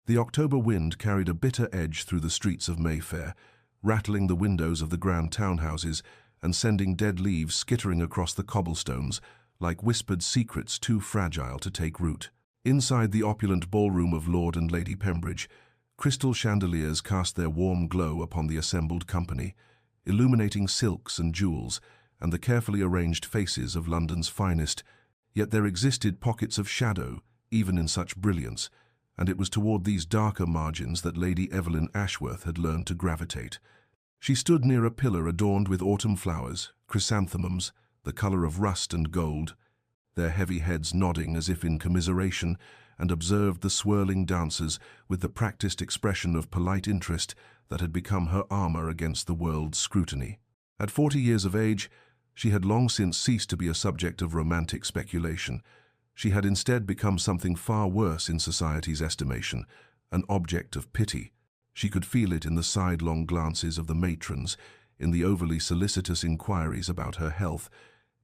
The October wind carried a bitter edge through the streets of Mayfair, rattling the windows of the grand townhouses and sending dead leaves skittering across the cobblestones like whispered secrets too fragile to take root. Inside the opulent ballroom of Lord and Lady Pembridge, crystal chandeliers cast their warm glow upon the assembled company, illuminating silks and jewels and the carefully arranged faces of London's finest. Yet there existed pockets of shadow, even in such brilliance, and it was toward these darker margins that Lady Evelyn Ashworth had learned to gravitate. She stood near a pillar adorned with autumn flowers, chrysanthemums, the color of rust and gold, their heavy heads nodding as if in commiseration, and observed the swirling dancers with the practiced expression of polite interest that had become her armor against the world's scrutiny. At 40 years of age, she had long since ceased to be a subject of romantic speculation. She had instead become something far worse in society's estimation, an object of pity. She could feel it in the sidelong glances of the matrons, in the overly solicitous inquiries about her health,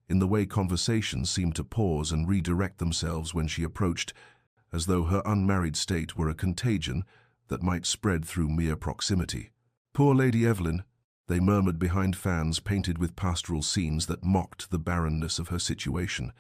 in the way conversations seemed to pause and redirect themselves when she approached, as though her unmarried state were a contagion that might spread through mere proximity. "Poor Lady Evelyn," they murmured behind fans painted with pastoral scenes that mocked the barrenness of her situation.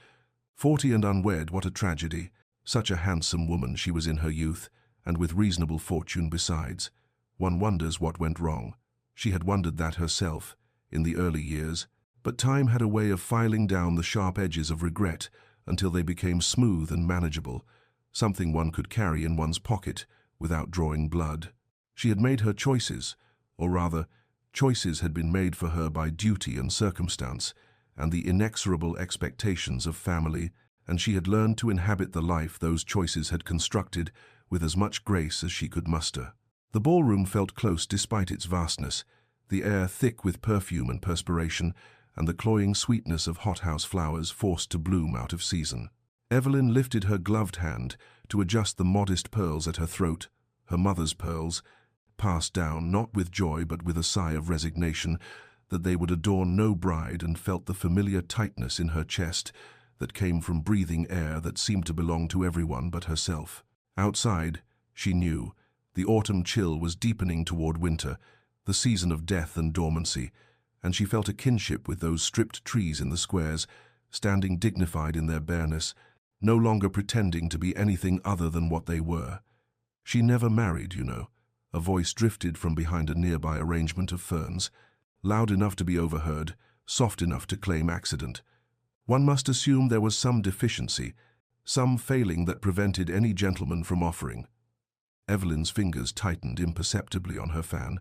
40 and unwed, what a tragedy. Such a handsome woman she was in her youth, and with reasonable fortune besides. One wonders what went wrong. She had wondered that herself, in the early years, but time had a way of filing down the sharp edges of regret until they became smooth and manageable, something one could carry in one's pocket without drawing blood. She had made her choices, or rather, choices had been made for her by duty and circumstance, and the inexorable expectations of family, and she had learned to inhabit the life those choices had constructed with as much grace as she could muster. The ballroom felt close despite its vastness, the air thick with perfume and perspiration, and the cloying sweetness of hothouse flowers forced to bloom out of season. Evelyn lifted her gloved hand to adjust the modest pearls at her throat, her mother's pearls, passed down not with joy but with a sigh of resignation that they would adorn no bride, and felt the familiar tightness in her chest that came from breathing air that seemed to belong to everyone but herself. Outside, she knew, the autumn chill was deepening toward winter, the season of death and dormancy, and she felt a kinship with those stripped trees in the squares, standing dignified in their bareness, no longer pretending to be anything other than what they were. "She never married, you know," a voice drifted from behind a nearby arrangement of ferns, loud enough to be overheard, soft enough to claim accident. One must assume there was some deficiency, some failing that prevented any gentleman from offering. Evelyn's fingers tightened imperceptibly on her fan,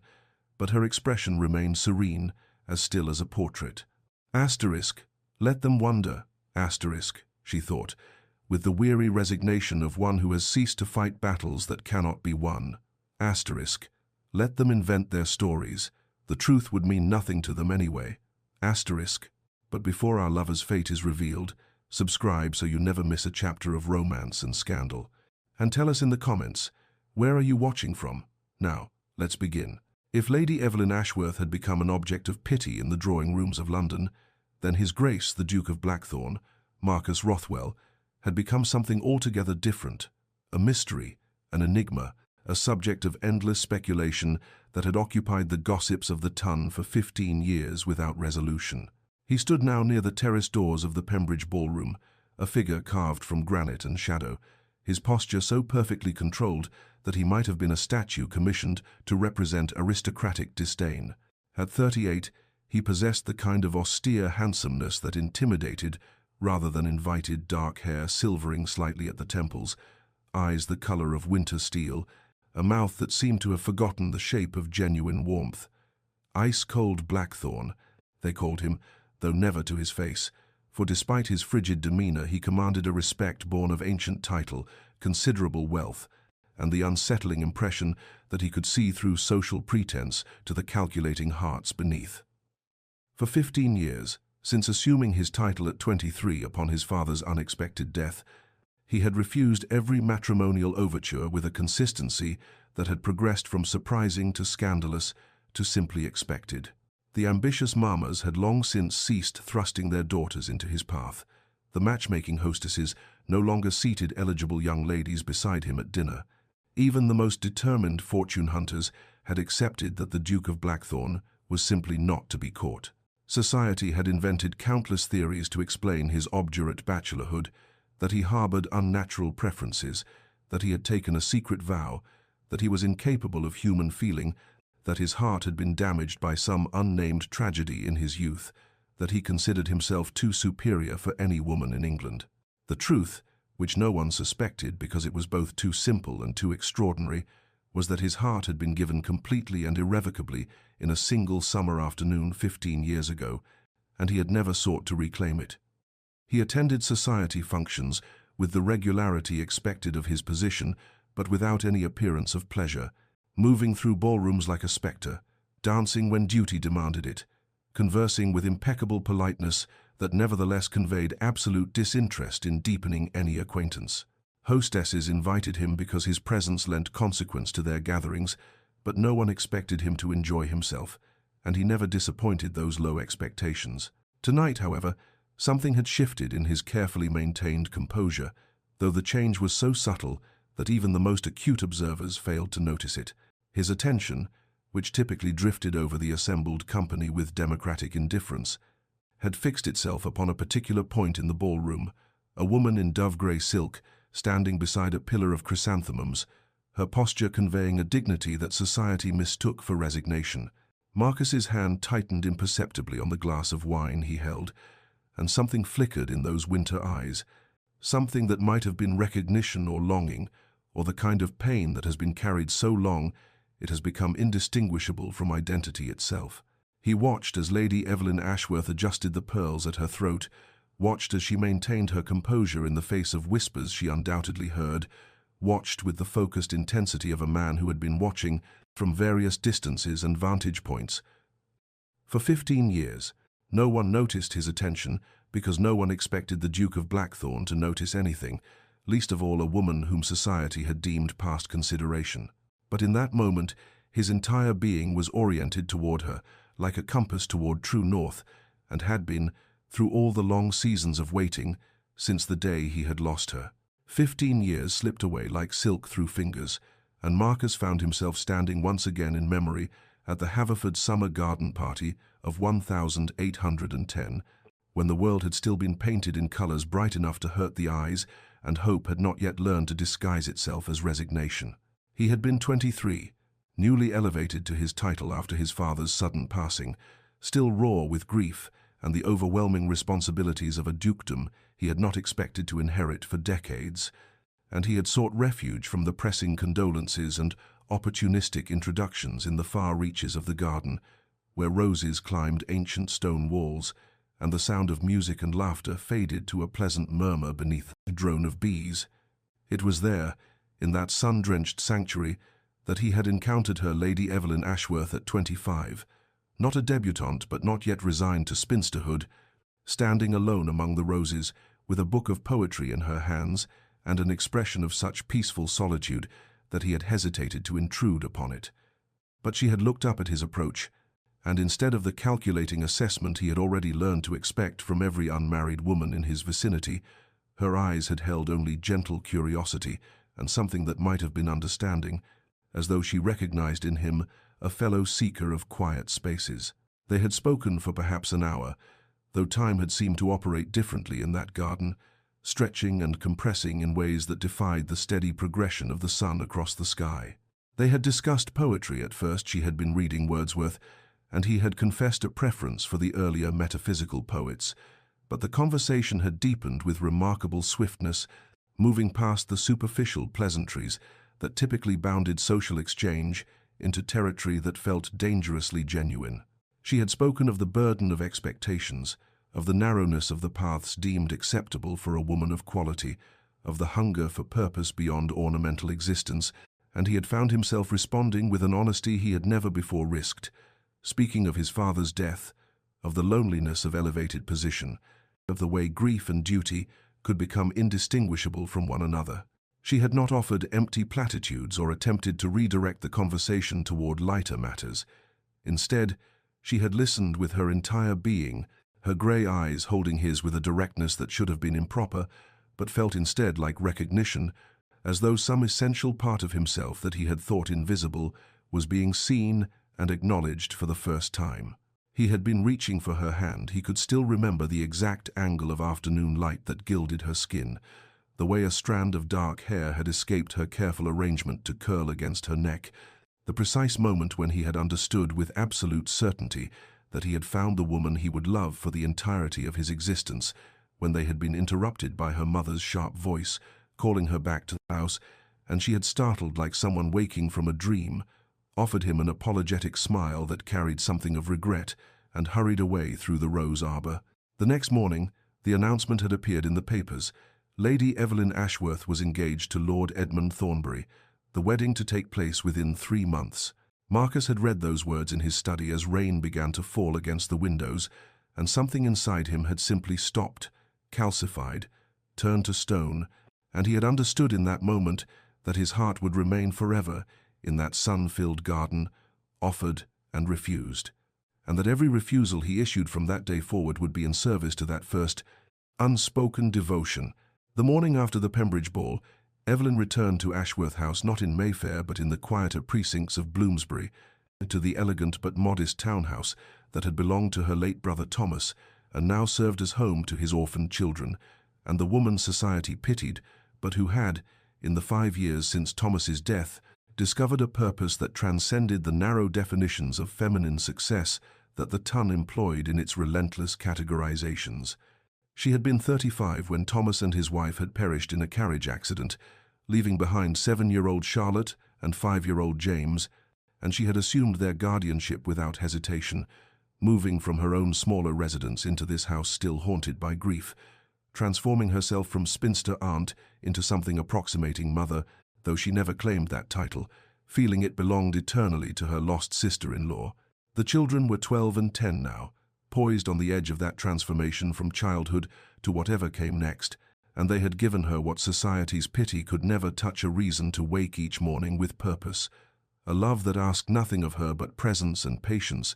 but her expression remained serene, as still as a portrait. Asterisk, let them wonder, asterisk, she thought, with the weary resignation of one who has ceased to fight battles that cannot be won. Asterisk, let them invent their stories. The truth would mean nothing to them anyway. Asterisk, but before our lover's fate is revealed, subscribe so you never miss a chapter of romance and scandal. And tell us in the comments, where are you watching from? Now, let's begin. If Lady Evelyn Ashworth had become an object of pity in the drawing rooms of London, then His Grace the Duke of Blackthorn, Marcus Rothwell, had become something altogether different, a mystery, an enigma, a subject of endless speculation that had occupied the gossips of the Tun for 15 years without resolution. He stood now near the terrace doors of the Pembridge ballroom, a figure carved from granite and shadow, his posture so perfectly controlled that he might have been a statue commissioned to represent aristocratic disdain. At 38, he possessed the kind of austere handsomeness that intimidated rather than invited, dark hair silvering slightly at the temples, eyes the color of winter steel, a mouth that seemed to have forgotten the shape of genuine warmth. Ice-cold Blackthorn, they called him, though never to his face, for despite his frigid demeanor he commanded a respect born of ancient title, considerable wealth, and the unsettling impression that he could see through social pretense to the calculating hearts beneath. For 15 years, since assuming his title at 23 upon his father's unexpected death, he had refused every matrimonial overture with a consistency that had progressed from surprising to scandalous to simply expected. The ambitious mammas had long since ceased thrusting their daughters into his path. The matchmaking hostesses no longer seated eligible young ladies beside him at dinner. Even the most determined fortune hunters had accepted that the Duke of Blackthorn was simply not to be caught. Society had invented countless theories to explain his obdurate bachelorhood, that he harbored unnatural preferences, that he had taken a secret vow, that he was incapable of human feeling, that his heart had been damaged by some unnamed tragedy in his youth, that he considered himself too superior for any woman in England. The truth, which no one suspected because it was both too simple and too extraordinary, was that his heart had been given completely and irrevocably in a single summer afternoon 15 years ago, and he had never sought to reclaim it. He attended society functions with the regularity expected of his position, but without any appearance of pleasure, moving through ballrooms like a spectre, dancing when duty demanded it, conversing with impeccable politeness that nevertheless conveyed absolute disinterest in deepening any acquaintance. Hostesses invited him because his presence lent consequence to their gatherings, but no one expected him to enjoy himself, and he never disappointed those low expectations. Tonight, however, something had shifted in his carefully maintained composure, though the change was so subtle that even the most acute observers failed to notice it. His attention, which typically drifted over the assembled company with democratic indifference, had fixed itself upon a particular point in the ballroom, a woman in dove-grey silk, standing beside a pillar of chrysanthemums, her posture conveying a dignity that society mistook for resignation. Marcus's hand tightened imperceptibly on the glass of wine he held, and something flickered in those winter eyes, something that might have been recognition or longing, or the kind of pain that has been carried so long it has become indistinguishable from identity itself. He watched as Lady Evelyn Ashworth adjusted the pearls at her throat, watched as she maintained her composure in the face of whispers she undoubtedly heard, watched with the focused intensity of a man who had been watching from various distances and vantage points. For 15 years, no one noticed his attention because no one expected the Duke of Blackthorn to notice anything, least of all a woman whom society had deemed past consideration. But in that moment, his entire being was oriented toward her, like a compass toward true north, and had been, through all the long seasons of waiting, since the day he had lost her. 15 years slipped away like silk through fingers, and Marcus found himself standing once again in memory at the Haverford summer garden party of 1810, when the world had still been painted in colors bright enough to hurt the eyes, and hope had not yet learned to disguise itself as resignation. He had been 23, newly elevated to his title after his father's sudden passing, still raw with grief and the overwhelming responsibilities of a dukedom he had not expected to inherit for decades, and he had sought refuge from the pressing condolences and opportunistic introductions in the far reaches of the garden, where roses climbed ancient stone walls, and the sound of music and laughter faded to a pleasant murmur beneath the drone of bees. It was there, in that sun-drenched sanctuary, that he had encountered her, Lady Evelyn Ashworth, at 25, not a debutante but not yet resigned to spinsterhood, standing alone among the roses, with a book of poetry in her hands and an expression of such peaceful solitude that he had hesitated to intrude upon it. But she had looked up at his approach, and instead of the calculating assessment he had already learned to expect from every unmarried woman in his vicinity, her eyes had held only gentle curiosity and something that might have been understanding, as though she recognized in him a fellow seeker of quiet spaces. They had spoken for perhaps an hour, though time had seemed to operate differently in that garden, stretching and compressing in ways that defied the steady progression of the sun across the sky. They had discussed poetry. At first she had been reading Wordsworth, and he had confessed a preference for the earlier metaphysical poets, but the conversation had deepened with remarkable swiftness, moving past the superficial pleasantries that typically bounded social exchange into territory that felt dangerously genuine. She had spoken of the burden of expectations, of the narrowness of the paths deemed acceptable for a woman of quality, of the hunger for purpose beyond ornamental existence, and he had found himself responding with an honesty he had never before risked, speaking of his father's death, of the loneliness of elevated position, of the way grief and duty could become indistinguishable from one another. She had not offered empty platitudes or attempted to redirect the conversation toward lighter matters. Instead, she had listened with her entire being, her grey eyes holding his with a directness that should have been improper, but felt instead like recognition, as though some essential part of himself that he had thought invisible was being seen and acknowledged for the first time. He had been reaching for her hand. He could still remember the exact angle of afternoon light that gilded her skin, the way a strand of dark hair had escaped her careful arrangement to curl against her neck, the precise moment when he had understood with absolute certainty that he had found the woman he would love for the entirety of his existence, when they had been interrupted by her mother's sharp voice, calling her back to the house, and she had startled like someone waking from a dream, offered him an apologetic smile that carried something of regret, and hurried away through the rose arbor. The next morning, the announcement had appeared in the papers. Lady Evelyn Ashworth was engaged to Lord Edmund Thornbury, the wedding to take place within 3 months. Marcus had read those words in his study as rain began to fall against the windows, and something inside him had simply stopped, calcified, turned to stone, and he had understood in that moment that his heart would remain forever in that sun-filled garden, offered and refused, and that every refusal he issued from that day forward would be in service to that first unspoken devotion. The morning after the Pembridge ball, Evelyn returned to Ashworth House, not in Mayfair but in the quieter precincts of Bloomsbury, to the elegant but modest townhouse that had belonged to her late brother Thomas and now served as home to his orphaned children, and the woman society pitied, but who had, in the 5 years since Thomas's death, discovered a purpose that transcended the narrow definitions of feminine success that the Ton employed in its relentless categorizations. She had been 35 when Thomas and his wife had perished in a carriage accident, leaving behind 7-year-old Charlotte and 5-year-old James, and she had assumed their guardianship without hesitation, moving from her own smaller residence into this house still haunted by grief, transforming herself from spinster aunt into something approximating mother, though she never claimed that title, feeling it belonged eternally to her lost sister-in-law. The children were 12 and 10 now, poised on the edge of that transformation from childhood to whatever came next, and they had given her what society's pity could never touch: a reason to wake each morning with purpose, a love that asked nothing of her but presence and patience,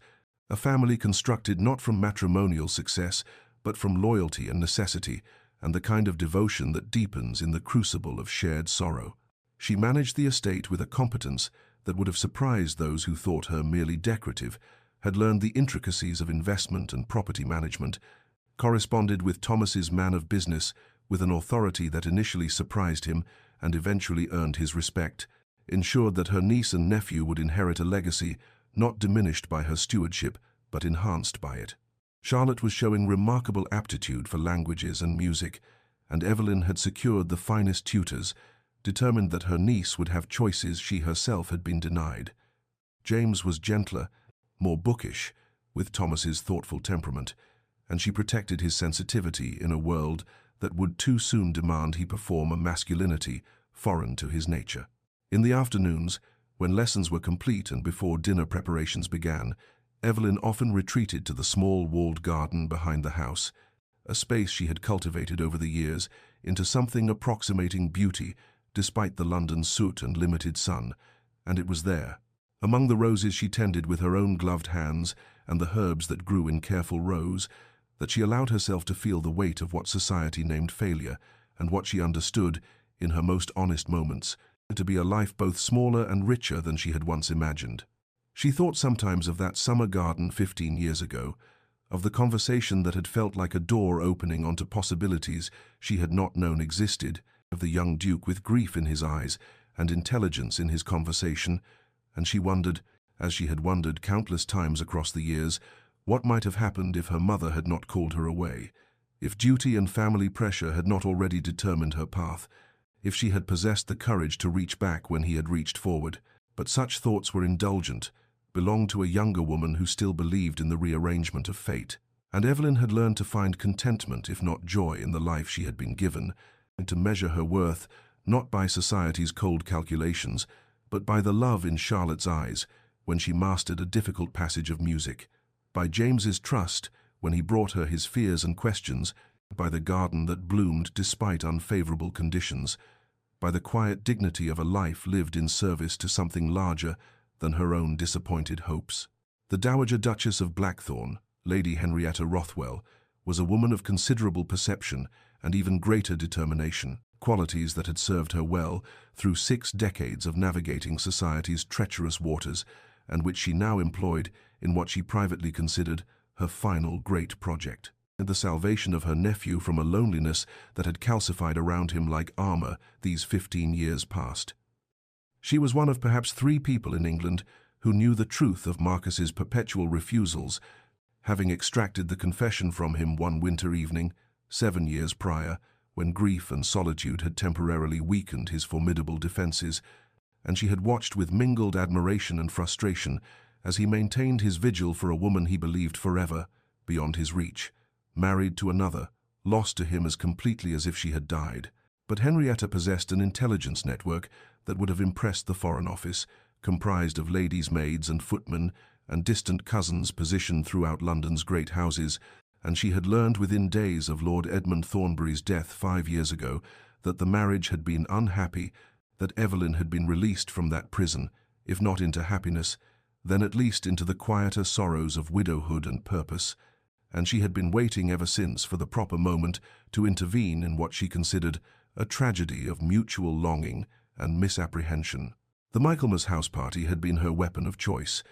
a family constructed not from matrimonial success, but from loyalty and necessity, and the kind of devotion that deepens in the crucible of shared sorrow. She managed the estate with a competence that would have surprised those who thought her merely decorative, had learned the intricacies of investment and property management, corresponded with Thomas's man of business with an authority that initially surprised him and eventually earned his respect, ensured that her niece and nephew would inherit a legacy not diminished by her stewardship but enhanced by it. Charlotte was showing remarkable aptitude for languages and music, and Evelyn had secured the finest tutors, determined that her niece would have choices she herself had been denied. James was gentler, more bookish, with Thomas's thoughtful temperament, and she protected his sensitivity in a world that would too soon demand he perform a masculinity foreign to his nature. In the afternoons, when lessons were complete and before dinner preparations began, Evelyn often retreated to the small walled garden behind the house, a space she had cultivated over the years into something approximating beauty despite the London soot and limited sun, and it was there, among the roses she tended with her own gloved hands and the herbs that grew in careful rows, that she allowed herself to feel the weight of what society named failure and what she understood, in her most honest moments, to be a life both smaller and richer than she had once imagined. She thought sometimes of that summer garden 15 years ago, of the conversation that had felt like a door opening onto possibilities she had not known existed, of the young Duke with grief in his eyes and intelligence in his conversation, and she wondered, as she had wondered countless times across the years, what might have happened if her mother had not called her away, if duty and family pressure had not already determined her path, if she had possessed the courage to reach back when he had reached forward. But such thoughts were indulgent, belonged to a younger woman who still believed in the rearrangement of fate. And Evelyn had learned to find contentment, if not joy, in the life she had been given, and to measure her worth not by society's cold calculations, but by the love in Charlotte's eyes when she mastered a difficult passage of music, by James's trust when he brought her his fears and questions, by the garden that bloomed despite unfavorable conditions, by the quiet dignity of a life lived in service to something larger than her own disappointed hopes. The Dowager Duchess of Blackthorn, Lady Henrietta Rothwell, was a woman of considerable perception and even greater determination. qualities that had served her well through 6 decades of navigating society's treacherous waters, and which she now employed in what she privately considered her final great project, and the salvation of her nephew from a loneliness that had calcified around him like armor these 15 years past. She was one of perhaps 3 people in England who knew the truth of Marcus's perpetual refusals, having extracted the confession from him one winter evening, 7 years prior, when grief and solitude had temporarily weakened his formidable defenses, and she had watched with mingled admiration and frustration as he maintained his vigil for a woman he believed forever, beyond his reach, married to another, lost to him as completely as if she had died. But Henrietta possessed an intelligence network that would have impressed the Foreign Office, comprised of ladies' maids and footmen and distant cousins positioned throughout London's great houses, and she had learned within days of Lord Edmund Thornbury's death 5 years ago that the marriage had been unhappy, that Evelyn had been released from that prison, if not into happiness, then at least into the quieter sorrows of widowhood and purpose, and she had been waiting ever since for the proper moment to intervene in what she considered a tragedy of mutual longing and misapprehension. The Michaelmas house party had been her weapon of choice,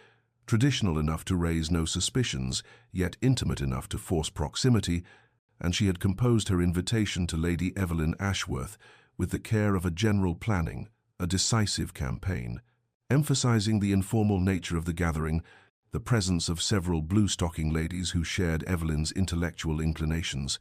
traditional enough to raise no suspicions, yet intimate enough to force proximity, and she had composed her invitation to Lady Evelyn Ashworth with the care of a general planning, a decisive campaign, emphasizing the informal nature of the gathering, the presence of several blue-stocking ladies who shared Evelyn's intellectual inclinations,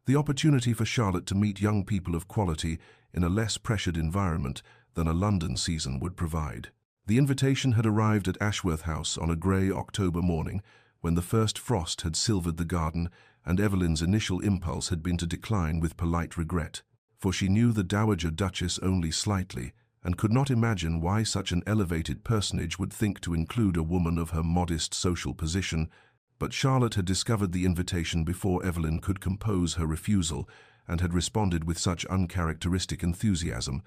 the opportunity for Charlotte to meet young people of quality in a less pressured environment than a London season would provide. The invitation had arrived at Ashworth House on a grey October morning when the first frost had silvered the garden, and Evelyn's initial impulse had been to decline with polite regret, for she knew the Dowager Duchess only slightly, and could not imagine why such an elevated personage would think to include a woman of her modest social position. But Charlotte had discovered the invitation before Evelyn could compose her refusal, and had responded with such uncharacteristic enthusiasm.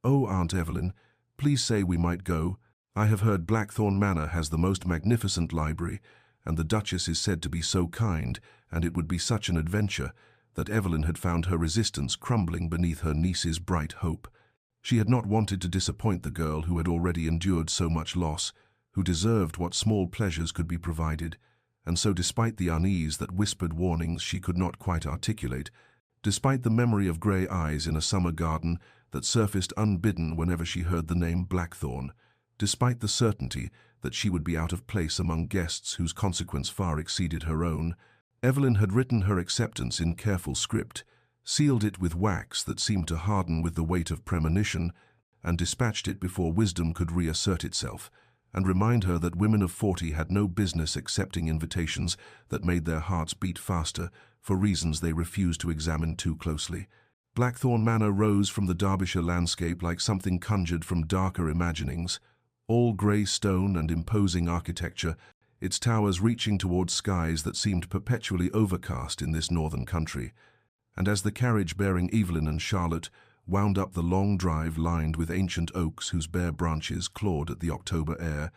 "Oh, Aunt Evelyn, please say we might go. I have heard Blackthorn Manor has the most magnificent library, and the Duchess is said to be so kind, and it would be such an adventure," that Evelyn had found her resistance crumbling beneath her niece's bright hope. She had not wanted to disappoint the girl who had already endured so much loss, who deserved what small pleasures could be provided, and so despite the unease that whispered warnings she could not quite articulate, despite the memory of grey eyes in a summer garden that surfaced unbidden whenever she heard the name Blackthorn, despite the certainty that she would be out of place among guests whose consequence far exceeded her own, Evelyn had written her acceptance in careful script, sealed it with wax that seemed to harden with the weight of premonition, and dispatched it before wisdom could reassert itself, and remind her that women of 40 had no business accepting invitations that made their hearts beat faster for reasons they refused to examine too closely. Blackthorn Manor rose from the Derbyshire landscape like something conjured from darker imaginings, all grey stone and imposing architecture, its towers reaching towards skies that seemed perpetually overcast in this northern country. And as the carriage bearing Evelyn and Charlotte wound up the long drive lined with ancient oaks whose bare branches clawed at the October air,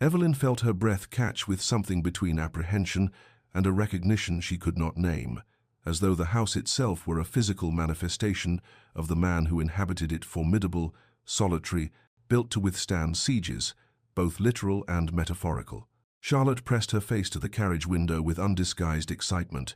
Evelyn felt her breath catch with something between apprehension and a recognition she could not name, as though the house itself were a physical manifestation of the man who inhabited it, formidable, solitary, built to withstand sieges, both literal and metaphorical. Charlotte pressed her face to the carriage window with undisguised excitement,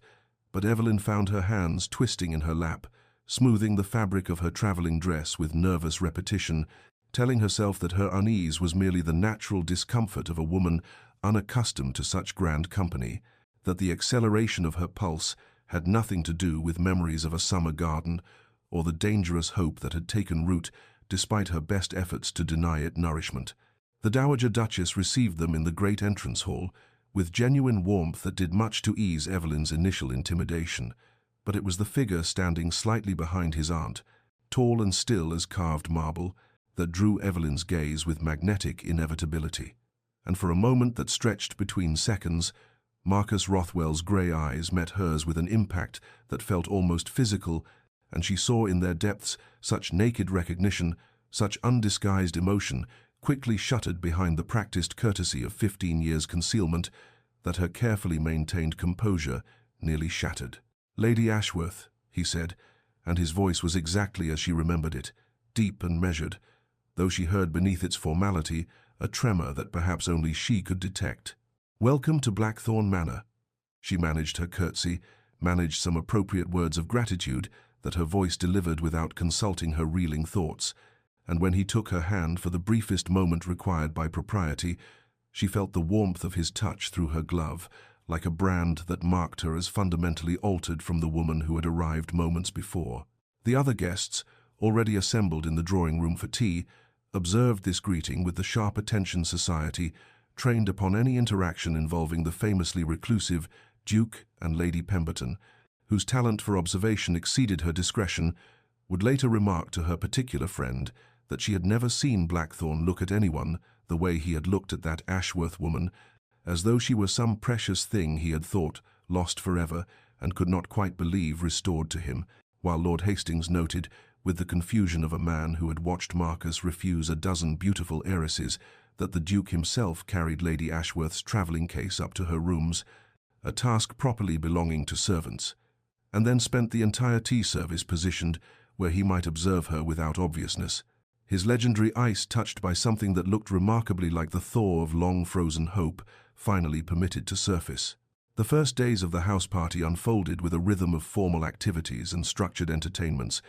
but Evelyn found her hands twisting in her lap, smoothing the fabric of her travelling dress with nervous repetition, telling herself that her unease was merely the natural discomfort of a woman unaccustomed to such grand company, that the acceleration of her pulse had nothing to do with memories of a summer garden or the dangerous hope that had taken root despite her best efforts to deny it nourishment. The Dowager Duchess received them in the great entrance hall with genuine warmth that did much to ease Evelyn's initial intimidation, but it was the figure standing slightly behind his aunt, tall and still as carved marble, that drew Evelyn's gaze with magnetic inevitability. And for a moment that stretched between seconds, Marcus Rothwell's grey eyes met hers with an impact that felt almost physical, and she saw in their depths such naked recognition, such undisguised emotion, quickly shuttered behind the practiced courtesy of 15 years' concealment, that her carefully maintained composure nearly shattered. "Lady Ashworth," he said, and his voice was exactly as she remembered it, deep and measured, though she heard beneath its formality a tremor that perhaps only she could detect. "Welcome to Blackthorn Manor." She managed her curtsy, managed some appropriate words of gratitude that her voice delivered without consulting her reeling thoughts, and when he took her hand for the briefest moment required by propriety, she felt the warmth of his touch through her glove, like a brand that marked her as fundamentally altered from the woman who had arrived moments before. The other guests, already assembled in the drawing-room for tea, observed this greeting with the sharp attention society trained upon any interaction involving the famously reclusive Duke and Lady Pemberton, whose talent for observation exceeded her discretion, would later remark to her particular friend that she had never seen Blackthorn look at anyone the way he had looked at that Ashworth woman, as though she were some precious thing he had thought lost forever and could not quite believe restored to him, while Lord Hastings noted, with the confusion of a man who had watched Marcus refuse a dozen beautiful heiresses, that the Duke himself carried Lady Ashworth's travelling case up to her rooms, a task properly belonging to servants, and then spent the entire tea service positioned where he might observe her without obviousness, his legendary ice touched by something that looked remarkably like the thaw of long-frozen hope, finally permitted to surface. The first days of the house party unfolded with a rhythm of formal activities and structured entertainments,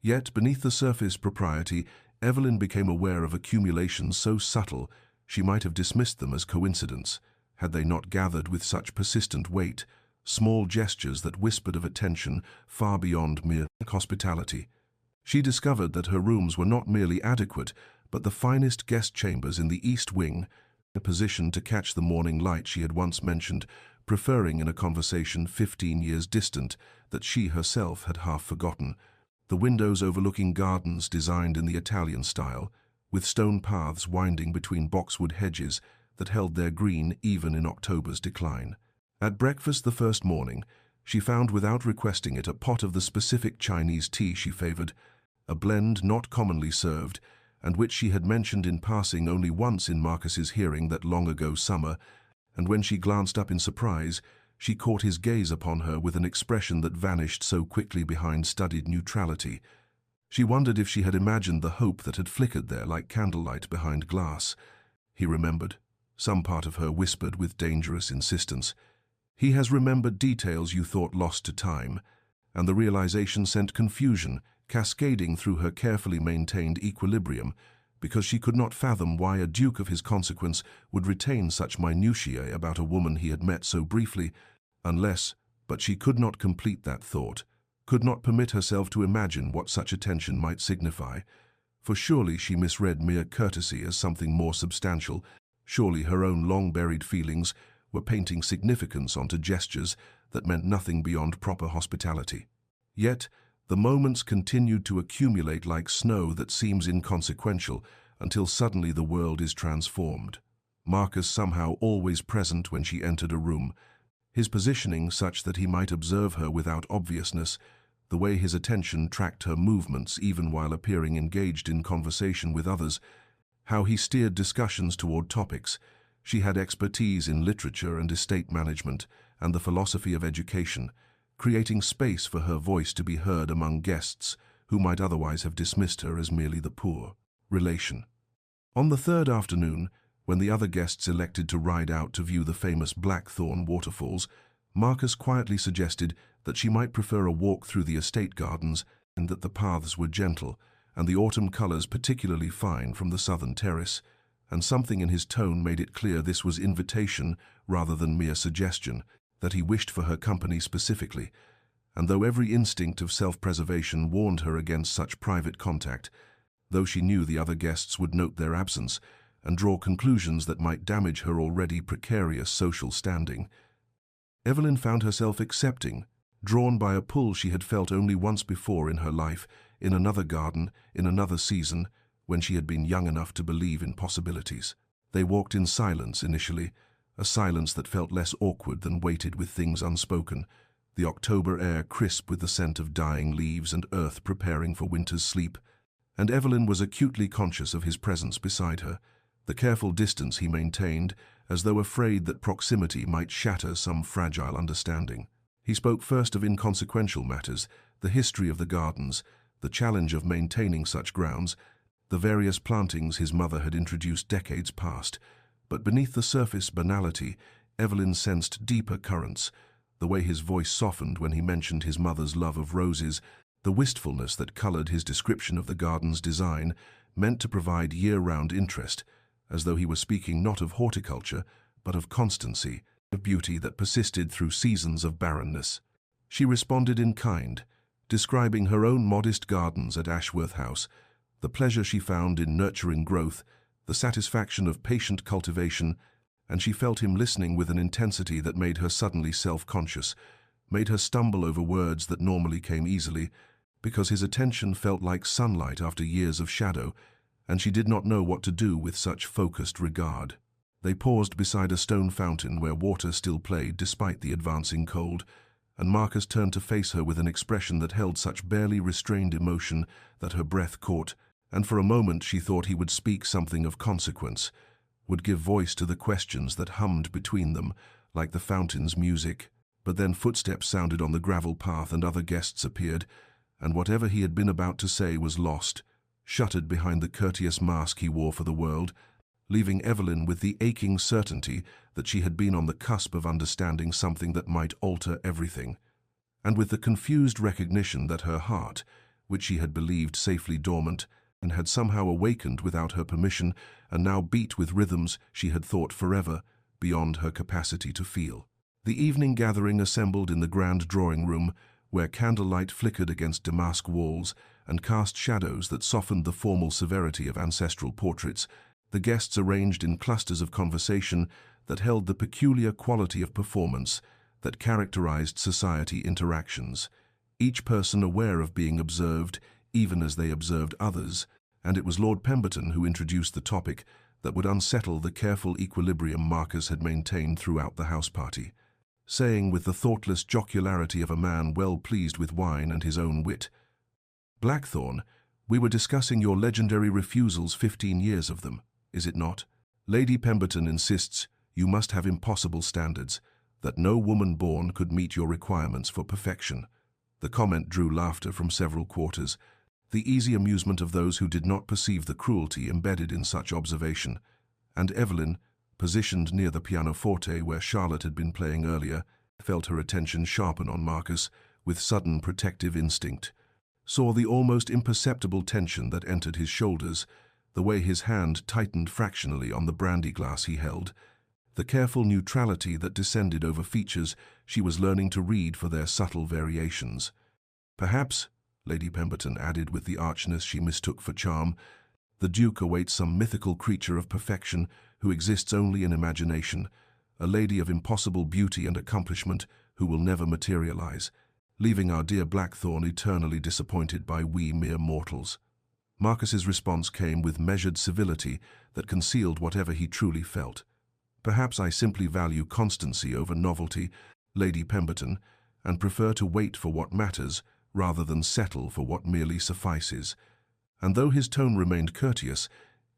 yet beneath the surface propriety, Evelyn became aware of accumulations so subtle she might have dismissed them as coincidence, had they not gathered with such persistent weight, small gestures that whispered of attention far beyond mere hospitality. She discovered that her rooms were not merely adequate, but the finest guest chambers in the East Wing, a position to catch the morning light she had once mentioned, preferring in a conversation 15 years distant that she herself had half forgotten, the windows overlooking gardens designed in the Italian style, with stone paths winding between boxwood hedges that held their green even in October's decline. At breakfast the first morning, she found without requesting it a pot of the specific Chinese tea she favored, a blend not commonly served, and which she had mentioned in passing only once in Marcus's hearing that long-ago summer, and when she glanced up in surprise, she caught his gaze upon her with an expression that vanished so quickly behind studied neutrality. She wondered if she had imagined the hope that had flickered there like candlelight behind glass. He remembered. Some part of her whispered with dangerous insistence, "He has remembered details you thought lost to time," and the realization sent confusion cascading through her carefully maintained equilibrium, because she could not fathom why a duke of his consequence would retain such minutiae about a woman he had met so briefly, unless, but she could not complete that thought, could not permit herself to imagine what such attention might signify, for surely she misread mere courtesy as something more substantial, surely her own long-buried feelings were painting significance onto gestures that meant nothing beyond proper hospitality. Yet, the moments continued to accumulate like snow that seems inconsequential until suddenly the world is transformed. Marcus somehow always present when she entered a room, his positioning such that he might observe her without obviousness, the way his attention tracked her movements even while appearing engaged in conversation with others, how he steered discussions toward topics. She had expertise in literature and estate management and the philosophy of education, creating space for her voice to be heard among guests who might otherwise have dismissed her as merely the poor relation. On the third afternoon, when the other guests elected to ride out to view the famous Blackthorn waterfalls, Marcus quietly suggested that she might prefer a walk through the estate gardens and that the paths were gentle and the autumn colors particularly fine from the southern terrace, and something in his tone made it clear this was invitation rather than mere suggestion, that he wished for her company specifically, and though every instinct of self-preservation warned her against such private contact, though she knew the other guests would note their absence and draw conclusions that might damage her already precarious social standing, Evelyn found herself accepting, drawn by a pull she had felt only once before in her life, in another garden, in another season, when she had been young enough to believe in possibilities. They walked in silence initially, a silence that felt less awkward than weighted with things unspoken, the October air crisp with the scent of dying leaves and earth preparing for winter's sleep, and Evelyn was acutely conscious of his presence beside her, the careful distance he maintained, as though afraid that proximity might shatter some fragile understanding. He spoke first of inconsequential matters, the history of the gardens, the challenge of maintaining such grounds, the various plantings his mother had introduced decades past. But beneath the surface banality, Evelyn sensed deeper currents, the way his voice softened when he mentioned his mother's love of roses, the wistfulness that colored his description of the garden's design, meant to provide year-round interest, as though he were speaking not of horticulture, but of constancy, of beauty that persisted through seasons of barrenness. She responded in kind, describing her own modest gardens at Ashworth House, the pleasure she found in nurturing growth, the satisfaction of patient cultivation, and she felt him listening with an intensity that made her suddenly self-conscious, made her stumble over words that normally came easily, because his attention felt like sunlight after years of shadow, and she did not know what to do with such focused regard. They paused beside a stone fountain where water still played despite the advancing cold, and Marcus turned to face her with an expression that held such barely restrained emotion that her breath caught, and for a moment she thought he would speak something of consequence, would give voice to the questions that hummed between them, like the fountain's music. But then footsteps sounded on the gravel path and other guests appeared, and whatever he had been about to say was lost, shuttered behind the courteous mask he wore for the world, leaving Evelyn with the aching certainty that she had been on the cusp of understanding something that might alter everything, and with the confused recognition that her heart, which she had believed safely dormant, and had somehow awakened without her permission, and now beat with rhythms she had thought forever, beyond her capacity to feel. The evening gathering assembled in the grand drawing-room, where candlelight flickered against damask walls and cast shadows that softened the formal severity of ancestral portraits. The guests arranged in clusters of conversation that held the peculiar quality of performance that characterized society interactions, each person aware of being observed, even as they observed others, and it was Lord Pemberton who introduced the topic that would unsettle the careful equilibrium Marcus had maintained throughout the house party, saying with the thoughtless jocularity of a man well pleased with wine and his own wit, "Blackthorn, we were discussing your legendary refusals, 15 years of them, is it not? Lady Pemberton insists you must have impossible standards, that no woman born could meet your requirements for perfection." The comment drew laughter from several quarters, the easy amusement of those who did not perceive the cruelty embedded in such observation, and Evelyn, positioned near the pianoforte where Charlotte had been playing earlier, felt her attention sharpen on Marcus with sudden protective instinct, saw the almost imperceptible tension that entered his shoulders, the way his hand tightened fractionally on the brandy glass he held, the careful neutrality that descended over features she was learning to read for their subtle variations. "Perhaps," Lady Pemberton added with the archness she mistook for charm, "the Duke awaits some mythical creature of perfection who exists only in imagination, a lady of impossible beauty and accomplishment who will never materialize, leaving our dear Blackthorn eternally disappointed by we mere mortals." Marcus's response came with measured civility that concealed whatever he truly felt. "Perhaps I simply value constancy over novelty, Lady Pemberton, and prefer to wait for what matters rather than settle for what merely suffices." And though his tone remained courteous,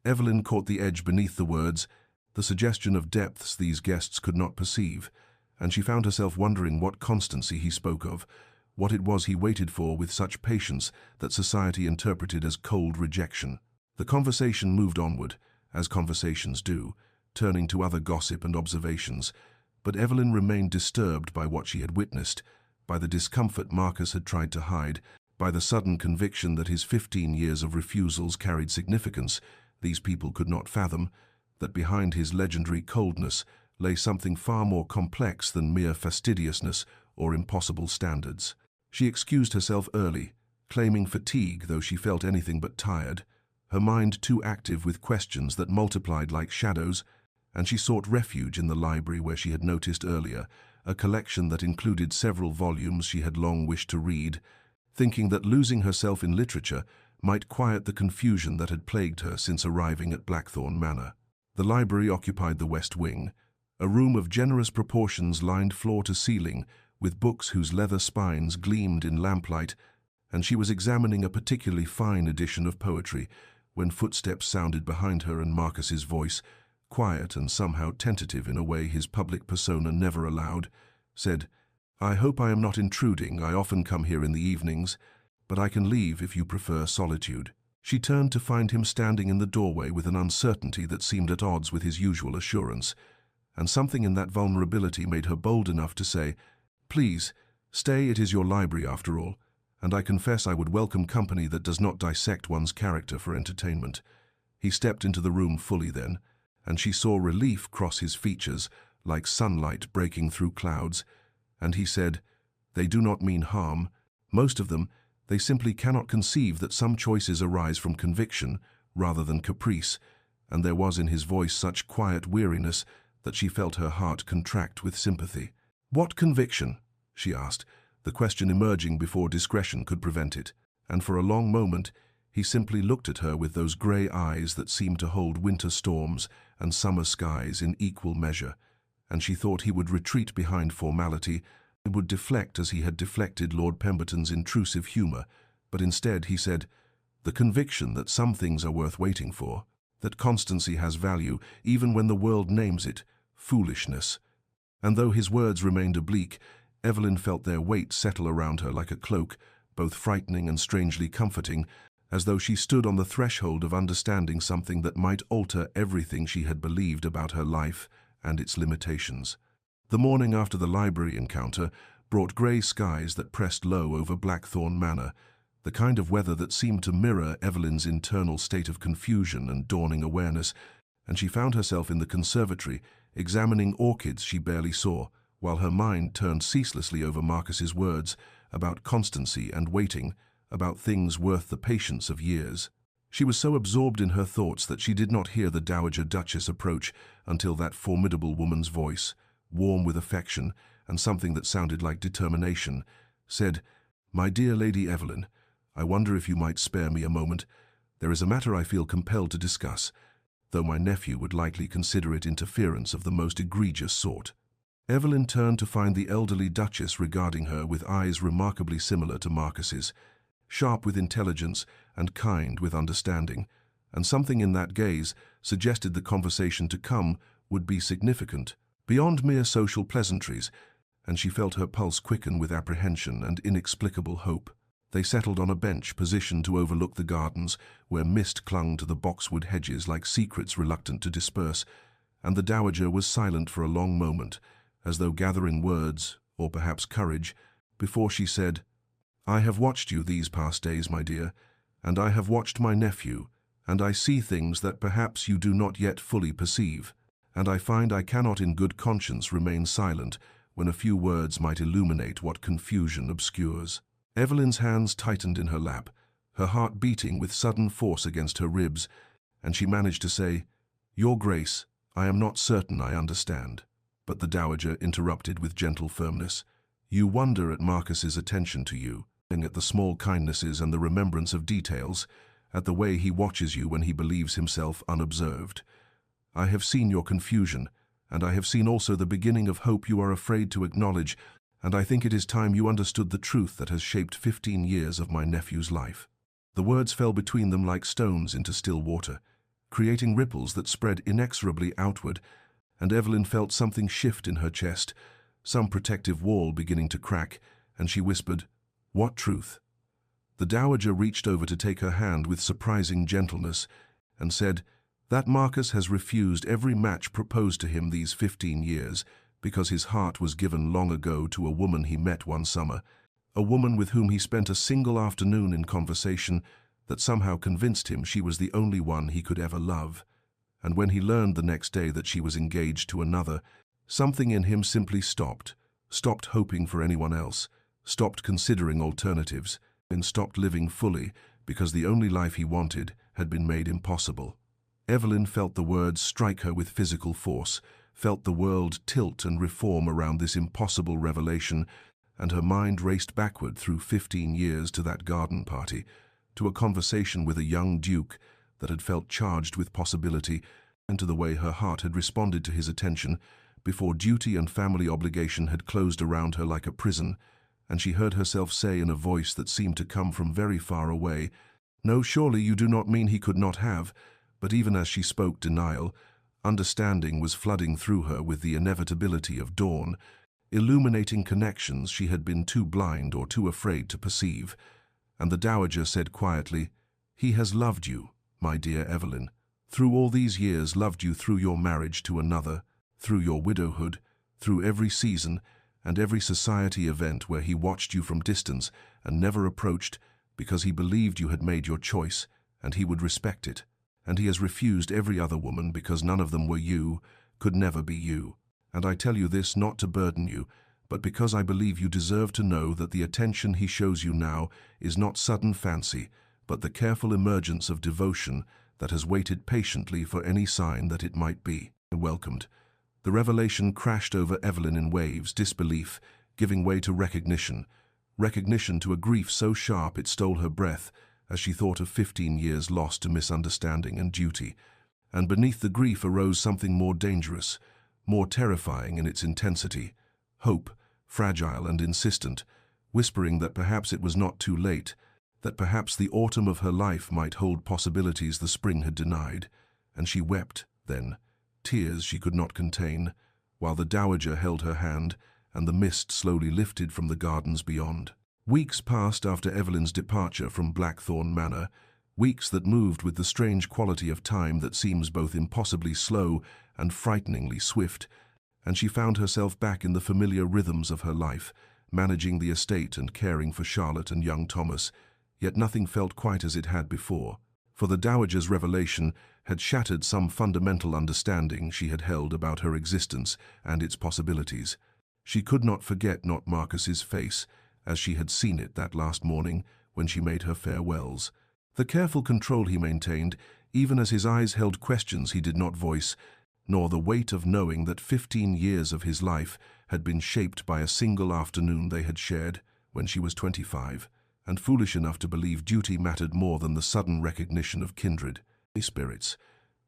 Evelyn caught the edge beneath the words, the suggestion of depths these guests could not perceive, and she found herself wondering what constancy he spoke of, what it was he waited for with such patience that society interpreted as cold rejection. The conversation moved onward, as conversations do, turning to other gossip and observations, but Evelyn remained disturbed by what she had witnessed, by the discomfort Marcus had tried to hide, by the sudden conviction that his 15 years of refusals carried significance these people could not fathom, that behind his legendary coldness lay something far more complex than mere fastidiousness or impossible standards. She excused herself early, claiming fatigue though she felt anything but tired, her mind too active with questions that multiplied like shadows, and she sought refuge in the library where she had noticed earlier, a collection that included several volumes she had long wished to read, thinking that losing herself in literature might quiet the confusion that had plagued her since arriving at Blackthorn Manor. The library occupied the west wing, a room of generous proportions lined floor to ceiling with books whose leather spines gleamed in lamplight, and she was examining a particularly fine edition of poetry when footsteps sounded behind her and Marcus's voice, quiet and somehow tentative in a way his public persona never allowed, said, "I hope I am not intruding. I often come here in the evenings, but I can leave if you prefer solitude." She turned to find him standing in the doorway with an uncertainty that seemed at odds with his usual assurance, and something in that vulnerability made her bold enough to say, "Please, stay, it is your library after all, and I confess I would welcome company that does not dissect one's character for entertainment." He stepped into the room fully then, and she saw relief cross his features like sunlight breaking through clouds, and he said, "They do not mean harm. Most of them, they simply cannot conceive that some choices arise from conviction rather than caprice," and there was in his voice such quiet weariness that she felt her heart contract with sympathy. "What conviction?" she asked, the question emerging before discretion could prevent it, and for a long moment he simply looked at her with those grey eyes that seemed to hold winter storms and summer skies in equal measure, and she thought he would retreat behind formality, and would deflect as he had deflected Lord Pemberton's intrusive humour, but instead he said, "The conviction that some things are worth waiting for, that constancy has value even when the world names it foolishness." And though his words remained oblique, Evelyn felt their weight settle around her like a cloak, both frightening and strangely comforting, as though she stood on the threshold of understanding something that might alter everything she had believed about her life and its limitations. The morning after the library encounter brought grey skies that pressed low over Blackthorn Manor, the kind of weather that seemed to mirror Evelyn's internal state of confusion and dawning awareness, and she found herself in the conservatory, examining orchids she barely saw, while her mind turned ceaselessly over Marcus's words about constancy and waiting, about things worth the patience of years. She was so absorbed in her thoughts that she did not hear the Dowager Duchess approach until that formidable woman's voice, warm with affection and something that sounded like determination, said, "My dear Lady Evelyn, I wonder if you might spare me a moment. There is a matter I feel compelled to discuss, though my nephew would likely consider it interference of the most egregious sort." Evelyn turned to find the elderly Duchess regarding her with eyes remarkably similar to Marcus's, sharp with intelligence and kind with understanding, and something in that gaze suggested the conversation to come would be significant, beyond mere social pleasantries, and she felt her pulse quicken with apprehension and inexplicable hope. They settled on a bench positioned to overlook the gardens, where mist clung to the boxwood hedges like secrets reluctant to disperse, and the Dowager was silent for a long moment, as though gathering words, or perhaps courage, before she said, "I have watched you these past days, my dear, and I have watched my nephew, and I see things that perhaps you do not yet fully perceive, and I find I cannot in good conscience remain silent when a few words might illuminate what confusion obscures." Evelyn's hands tightened in her lap, her heart beating with sudden force against her ribs, and she managed to say, "Your Grace, I am not certain I understand." But the Dowager interrupted with gentle firmness, "You wonder at Marcus's attention to you, and at the small kindnesses and the remembrance of details, at the way he watches you when he believes himself unobserved. I have seen your confusion, and I have seen also the beginning of hope you are afraid to acknowledge, and I think it is time you understood the truth that has shaped 15 years of my nephew's life." The words fell between them like stones into still water, creating ripples that spread inexorably outward, and Evelyn felt something shift in her chest, some protective wall beginning to crack, and she whispered, "What truth?" The Dowager reached over to take her hand with surprising gentleness, and said, "That Marcus has refused every match proposed to him these 15 years, because his heart was given long ago to a woman he met one summer, a woman with whom he spent a single afternoon in conversation that somehow convinced him she was the only one he could ever love. And when he learned the next day that she was engaged to another, something in him simply stopped hoping for anyone else, stopped considering alternatives, and stopped living fully because the only life he wanted had been made impossible." Evelyn felt the words strike her with physical force, felt the world tilt and reform around this impossible revelation, and her mind raced backward through 15 years to that garden party, to a conversation with a young duke that had felt charged with possibility, and to the way her heart had responded to his attention before duty and family obligation had closed around her like a prison, and she heard herself say in a voice that seemed to come from very far away, "No, surely you do not mean he could not have," but even as she spoke denial, understanding was flooding through her with the inevitability of dawn, illuminating connections she had been too blind or too afraid to perceive. And the dowager said quietly, "He has loved you, my dear Evelyn, through all these years, loved you through your marriage to another, through your widowhood, through every season and every society event where he watched you from distance and never approached, because he believed you had made your choice and he would respect it. And he has refused every other woman because none of them were you, could never be you. And I tell you this not to burden you, but because I believe you deserve to know that the attention he shows you now is not sudden fancy, but the careful emergence of devotion that has waited patiently for any sign that it might be welcomed." The revelation crashed over Evelyn in waves, disbelief giving way to recognition to a grief so sharp it stole her breath as she thought of 15 years lost to misunderstanding and duty. And beneath the grief arose something more dangerous, more terrifying in its intensity, hope, fragile and insistent, whispering that perhaps it was not too late, that perhaps the autumn of her life might hold possibilities the spring had denied. And she wept, then, tears she could not contain, while the dowager held her hand and the mist slowly lifted from the gardens beyond. Weeks passed after Evelyn's departure from Blackthorn Manor, weeks that moved with the strange quality of time that seems both impossibly slow and frighteningly swift, and she found herself back in the familiar rhythms of her life, managing the estate and caring for Charlotte and young Thomas, yet nothing felt quite as it had before. For the dowager's revelation had shattered some fundamental understanding she had held about her existence and its possibilities. She could not forget not Marcus's face, as she had seen it that last morning when she made her farewells. The careful control he maintained, even as his eyes held questions he did not voice, nor the weight of knowing that 15 years of his life had been shaped by a single afternoon they had shared when she was 25, and foolish enough to believe duty mattered more than the sudden recognition of kindred spirits.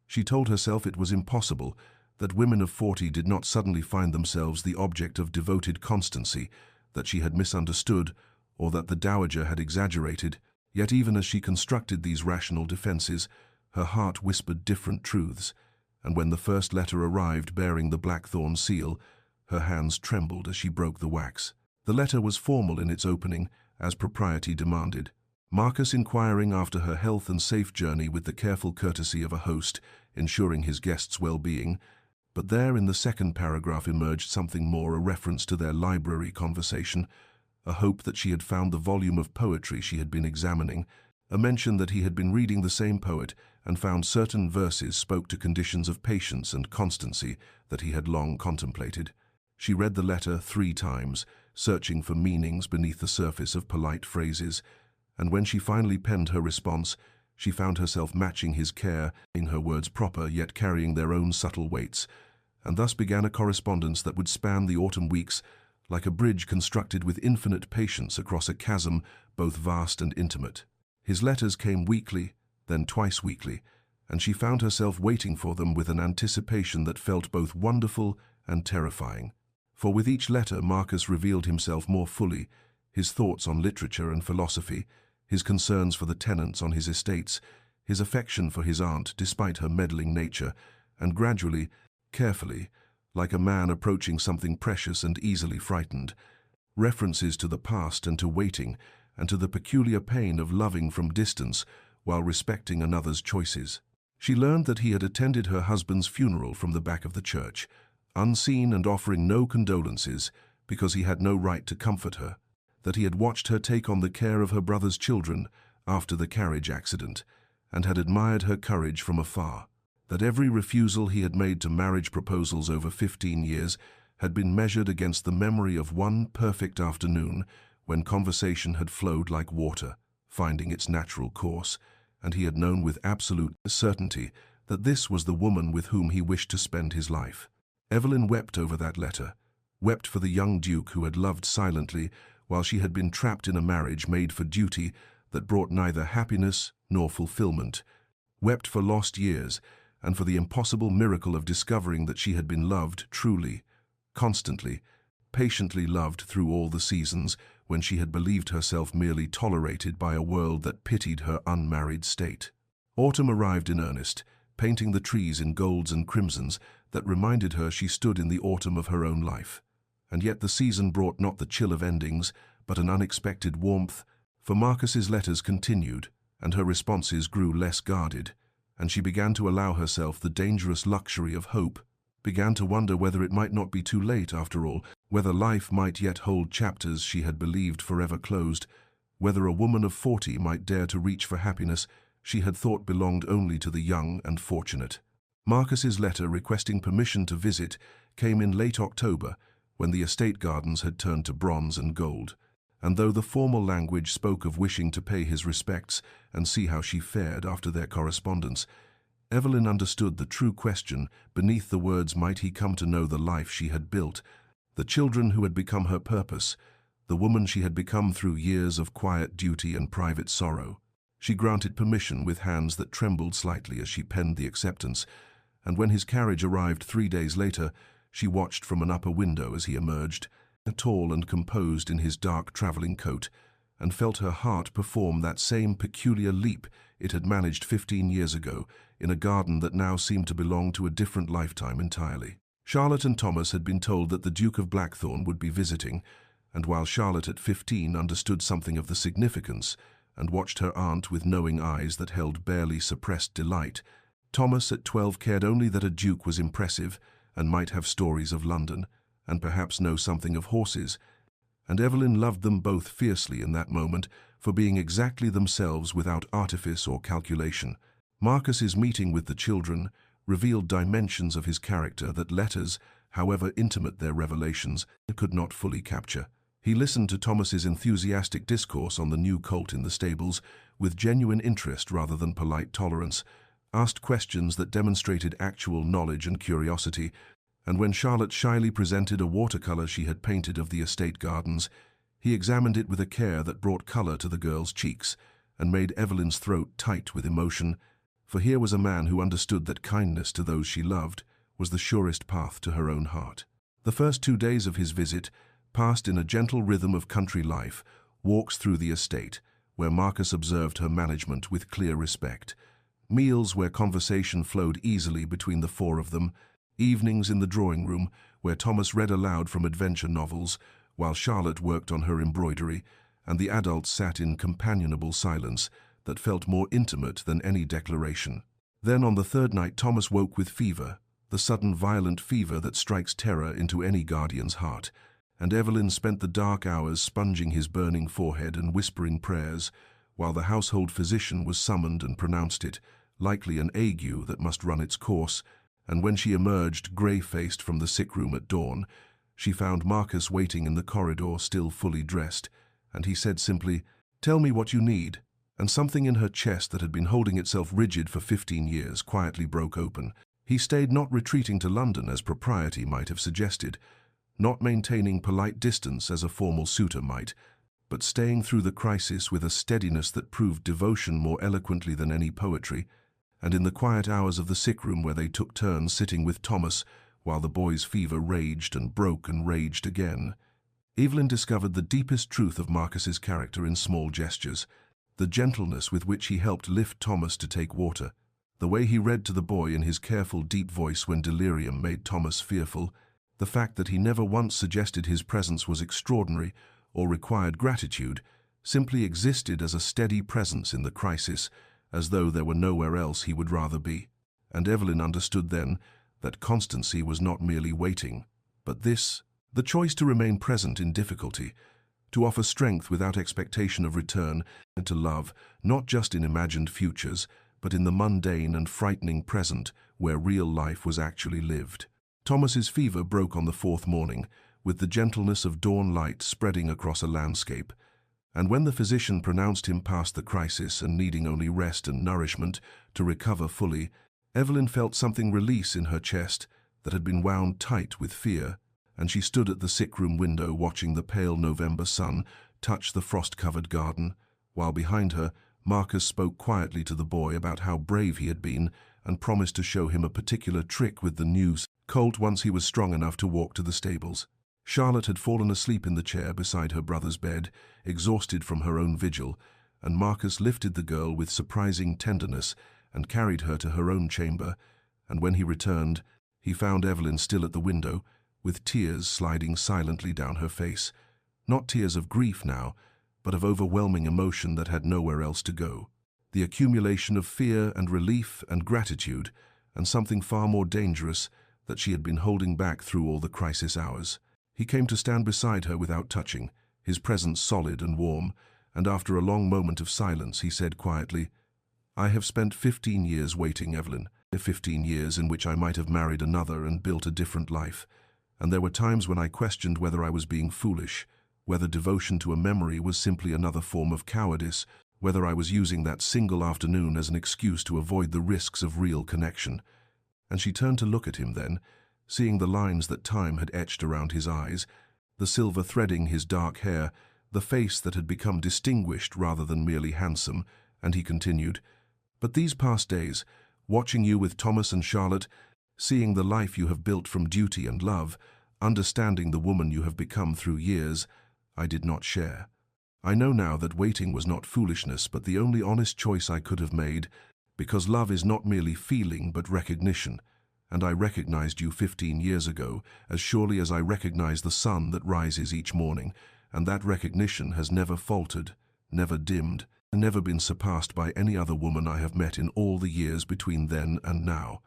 She told herself it was impossible, that women of 40 did not suddenly find themselves the object of devoted constancy, that she had misunderstood, or that the dowager had exaggerated. Yet even as she constructed these rational defenses, her heart whispered different truths, and when the first letter arrived bearing the Blackthorn seal, her hands trembled as she broke the wax. The letter was formal in its opening, as propriety demanded. Marcus inquiring after her health and safe journey with the careful courtesy of a host, ensuring his guests' well-being. But there in the second paragraph emerged something more, a reference to their library conversation, a hope that she had found the volume of poetry she had been examining, a mention that he had been reading the same poet and found certain verses spoke to conditions of patience and constancy that he had long contemplated. She read the letter 3 times, searching for meanings beneath the surface of polite phrases, and when she finally penned her response, she found herself matching his care, in her words proper yet carrying their own subtle weights, and thus began a correspondence that would span the autumn weeks like a bridge constructed with infinite patience across a chasm both vast and intimate. His letters came weekly, then twice weekly, and she found herself waiting for them with an anticipation that felt both wonderful and terrifying. For with each letter Marcus revealed himself more fully, his thoughts on literature and philosophy, his concerns for the tenants on his estates, his affection for his aunt despite her meddling nature, and gradually, carefully, like a man approaching something precious and easily frightened, references to the past and to waiting, and to the peculiar pain of loving from distance while respecting another's choices. She learned that he had attended her husband's funeral from the back of the church, unseen and offering no condolences because he had no right to comfort her, that he had watched her take on the care of her brother's children after the carriage accident, and had admired her courage from afar, that every refusal he had made to marriage proposals over 15 years had been measured against the memory of one perfect afternoon when conversation had flowed like water, finding its natural course, and he had known with absolute certainty that this was the woman with whom he wished to spend his life. Evelyn wept over that letter, wept for the young Duke who had loved silently while she had been trapped in a marriage made for duty that brought neither happiness nor fulfillment, wept for lost years and for the impossible miracle of discovering that she had been loved truly, constantly, patiently loved through all the seasons when she had believed herself merely tolerated by a world that pitied her unmarried state. Autumn arrived in earnest, painting the trees in golds and crimsons that reminded her she stood in the autumn of her own life. And yet the season brought not the chill of endings, but an unexpected warmth, for Marcus's letters continued, and her responses grew less guarded, and she began to allow herself the dangerous luxury of hope, began to wonder whether it might not be too late after all, whether life might yet hold chapters she had believed forever closed, whether a woman of 40 might dare to reach for happiness she had thought belonged only to the young and fortunate. Marcus's letter requesting permission to visit came in late October, when the estate gardens had turned to bronze and gold, and though the formal language spoke of wishing to pay his respects and see how she fared after their correspondence, Evelyn understood the true question beneath the words. Might he come to know the life she had built, the children who had become her purpose, the woman she had become through years of quiet duty and private sorrow? She granted permission with hands that trembled slightly as she penned the acceptance, and when his carriage arrived 3 days later, she watched from an upper window as he emerged, tall and composed in his dark traveling coat, and felt her heart perform that same peculiar leap it had managed 15 years ago in a garden that now seemed to belong to a different lifetime entirely. Charlotte and Thomas had been told that the Duke of Blackthorn would be visiting, and while Charlotte at 15 understood something of the significance and watched her aunt with knowing eyes that held barely suppressed delight, Thomas at 12 cared only that a duke was impressive and might have stories of London, and perhaps know something of horses, and Evelyn loved them both fiercely in that moment for being exactly themselves without artifice or calculation. Marcus's meeting with the children revealed dimensions of his character that letters, however intimate their revelations, could not fully capture. He listened to Thomas's enthusiastic discourse on the new colt in the stables with genuine interest rather than polite tolerance, asked questions that demonstrated actual knowledge and curiosity, and when Charlotte shyly presented a watercolor she had painted of the estate gardens, he examined it with a care that brought color to the girl's cheeks and made Evelyn's throat tight with emotion, for here was a man who understood that kindness to those she loved was the surest path to her own heart. The first 2 days of his visit passed in a gentle rhythm of country life, walks through the estate, where Marcus observed her management with clear respect, meals where conversation flowed easily between the 4 of them, evenings in the drawing room where Thomas read aloud from adventure novels while Charlotte worked on her embroidery, and the adults sat in companionable silence that felt more intimate than any declaration. Then on the 3rd night Thomas woke with fever, the sudden violent fever that strikes terror into any guardian's heart, and Evelyn spent the dark hours sponging his burning forehead and whispering prayers, while the household physician was summoned and pronounced it likely an ague that must run its course. And when she emerged, grey-faced, from the sick room at dawn, she found Marcus waiting in the corridor, still fully dressed, and he said simply, "Tell me what you need," and something in her chest that had been holding itself rigid for 15 years quietly broke open. He stayed, not retreating to London as propriety might have suggested, not maintaining polite distance as a formal suitor might, but staying through the crisis with a steadiness that proved devotion more eloquently than any poetry. And in the quiet hours of the sick room where they took turns sitting with Thomas while the boy's fever raged and broke and raged again, Evelyn discovered the deepest truth of Marcus's character in small gestures, the gentleness with which he helped lift Thomas to take water, the way he read to the boy in his careful deep voice when delirium made Thomas fearful, the fact that he never once suggested his presence was extraordinary or required gratitude, simply existed as a steady presence in the crisis, as though there were nowhere else he would rather be. And Evelyn understood then that constancy was not merely waiting, but the choice to remain present in difficulty, to offer strength without expectation of return, and to love, not just in imagined futures, but in the mundane and frightening present where real life was actually lived. Thomas's fever broke on the 4th morning, with the gentleness of dawn light spreading across a landscape, and when the physician pronounced him past the crisis and needing only rest and nourishment to recover fully, Evelyn felt something release in her chest that had been wound tight with fear, and she stood at the sick-room window watching the pale November sun touch the frost-covered garden, while behind her Marcus spoke quietly to the boy about how brave he had been and promised to show him a particular trick with the new colt once he was strong enough to walk to the stables. Charlotte had fallen asleep in the chair beside her brother's bed, exhausted from her own vigil, and Marcus lifted the girl with surprising tenderness and carried her to her own chamber, and when he returned, he found Evelyn still at the window, with tears sliding silently down her face. Not tears of grief now, but of overwhelming emotion that had nowhere else to go. The accumulation of fear and relief and gratitude, and something far more dangerous that she had been holding back through all the crisis hours. He came to stand beside her without touching, his presence solid and warm, and after a long moment of silence he said quietly, "I have spent 15 years waiting, Evelyn. 15 years in which I might have married another and built a different life. And there were times when I questioned whether I was being foolish, whether devotion to a memory was simply another form of cowardice, whether I was using that single afternoon as an excuse to avoid the risks of real connection." And she turned to look at him then, seeing the lines that time had etched around his eyes, the silver threading his dark hair, the face that had become distinguished rather than merely handsome, and he continued, "But these past days, watching you with Thomas and Charlotte, seeing the life you have built from duty and love, understanding the woman you have become through years, I did not share. I know now that waiting was not foolishness, but the only honest choice I could have made, because love is not merely feeling but recognition, and I recognized you 15 years ago, as surely as I recognize the sun that rises each morning, and that recognition has never faltered, never dimmed, and never been surpassed by any other woman I have met in all the years between then and now."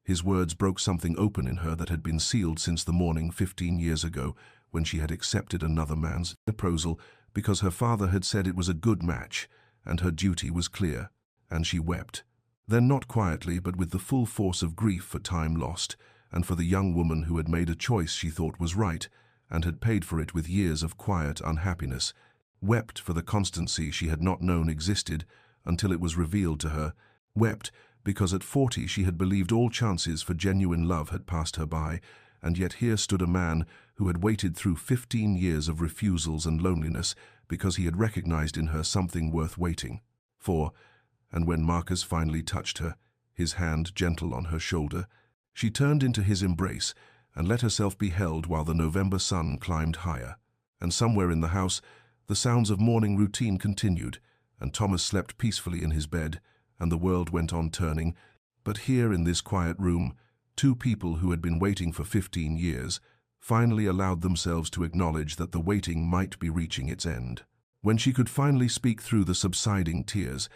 His words broke something open in her that had been sealed since the morning 15 years ago when she had accepted another man's proposal because her father had said it was a good match and her duty was clear, and she wept. Then not quietly, but with the full force of grief for time lost and for the young woman who had made a choice she thought was right and had paid for it with years of quiet unhappiness, wept for the constancy she had not known existed until it was revealed to her, wept because at 40 she had believed all chances for genuine love had passed her by, and yet here stood a man who had waited through 15 years of refusals and loneliness because he had recognized in her something worth waiting for. And when Marcus finally touched her, his hand gentle on her shoulder, she turned into his embrace and let herself be held while the November sun climbed higher. And somewhere in the house, the sounds of morning routine continued, and Thomas slept peacefully in his bed, and the world went on turning. But here in this quiet room, two people who had been waiting for 15 years finally allowed themselves to acknowledge that the waiting might be reaching its end. When she could finally speak through the subsiding tears,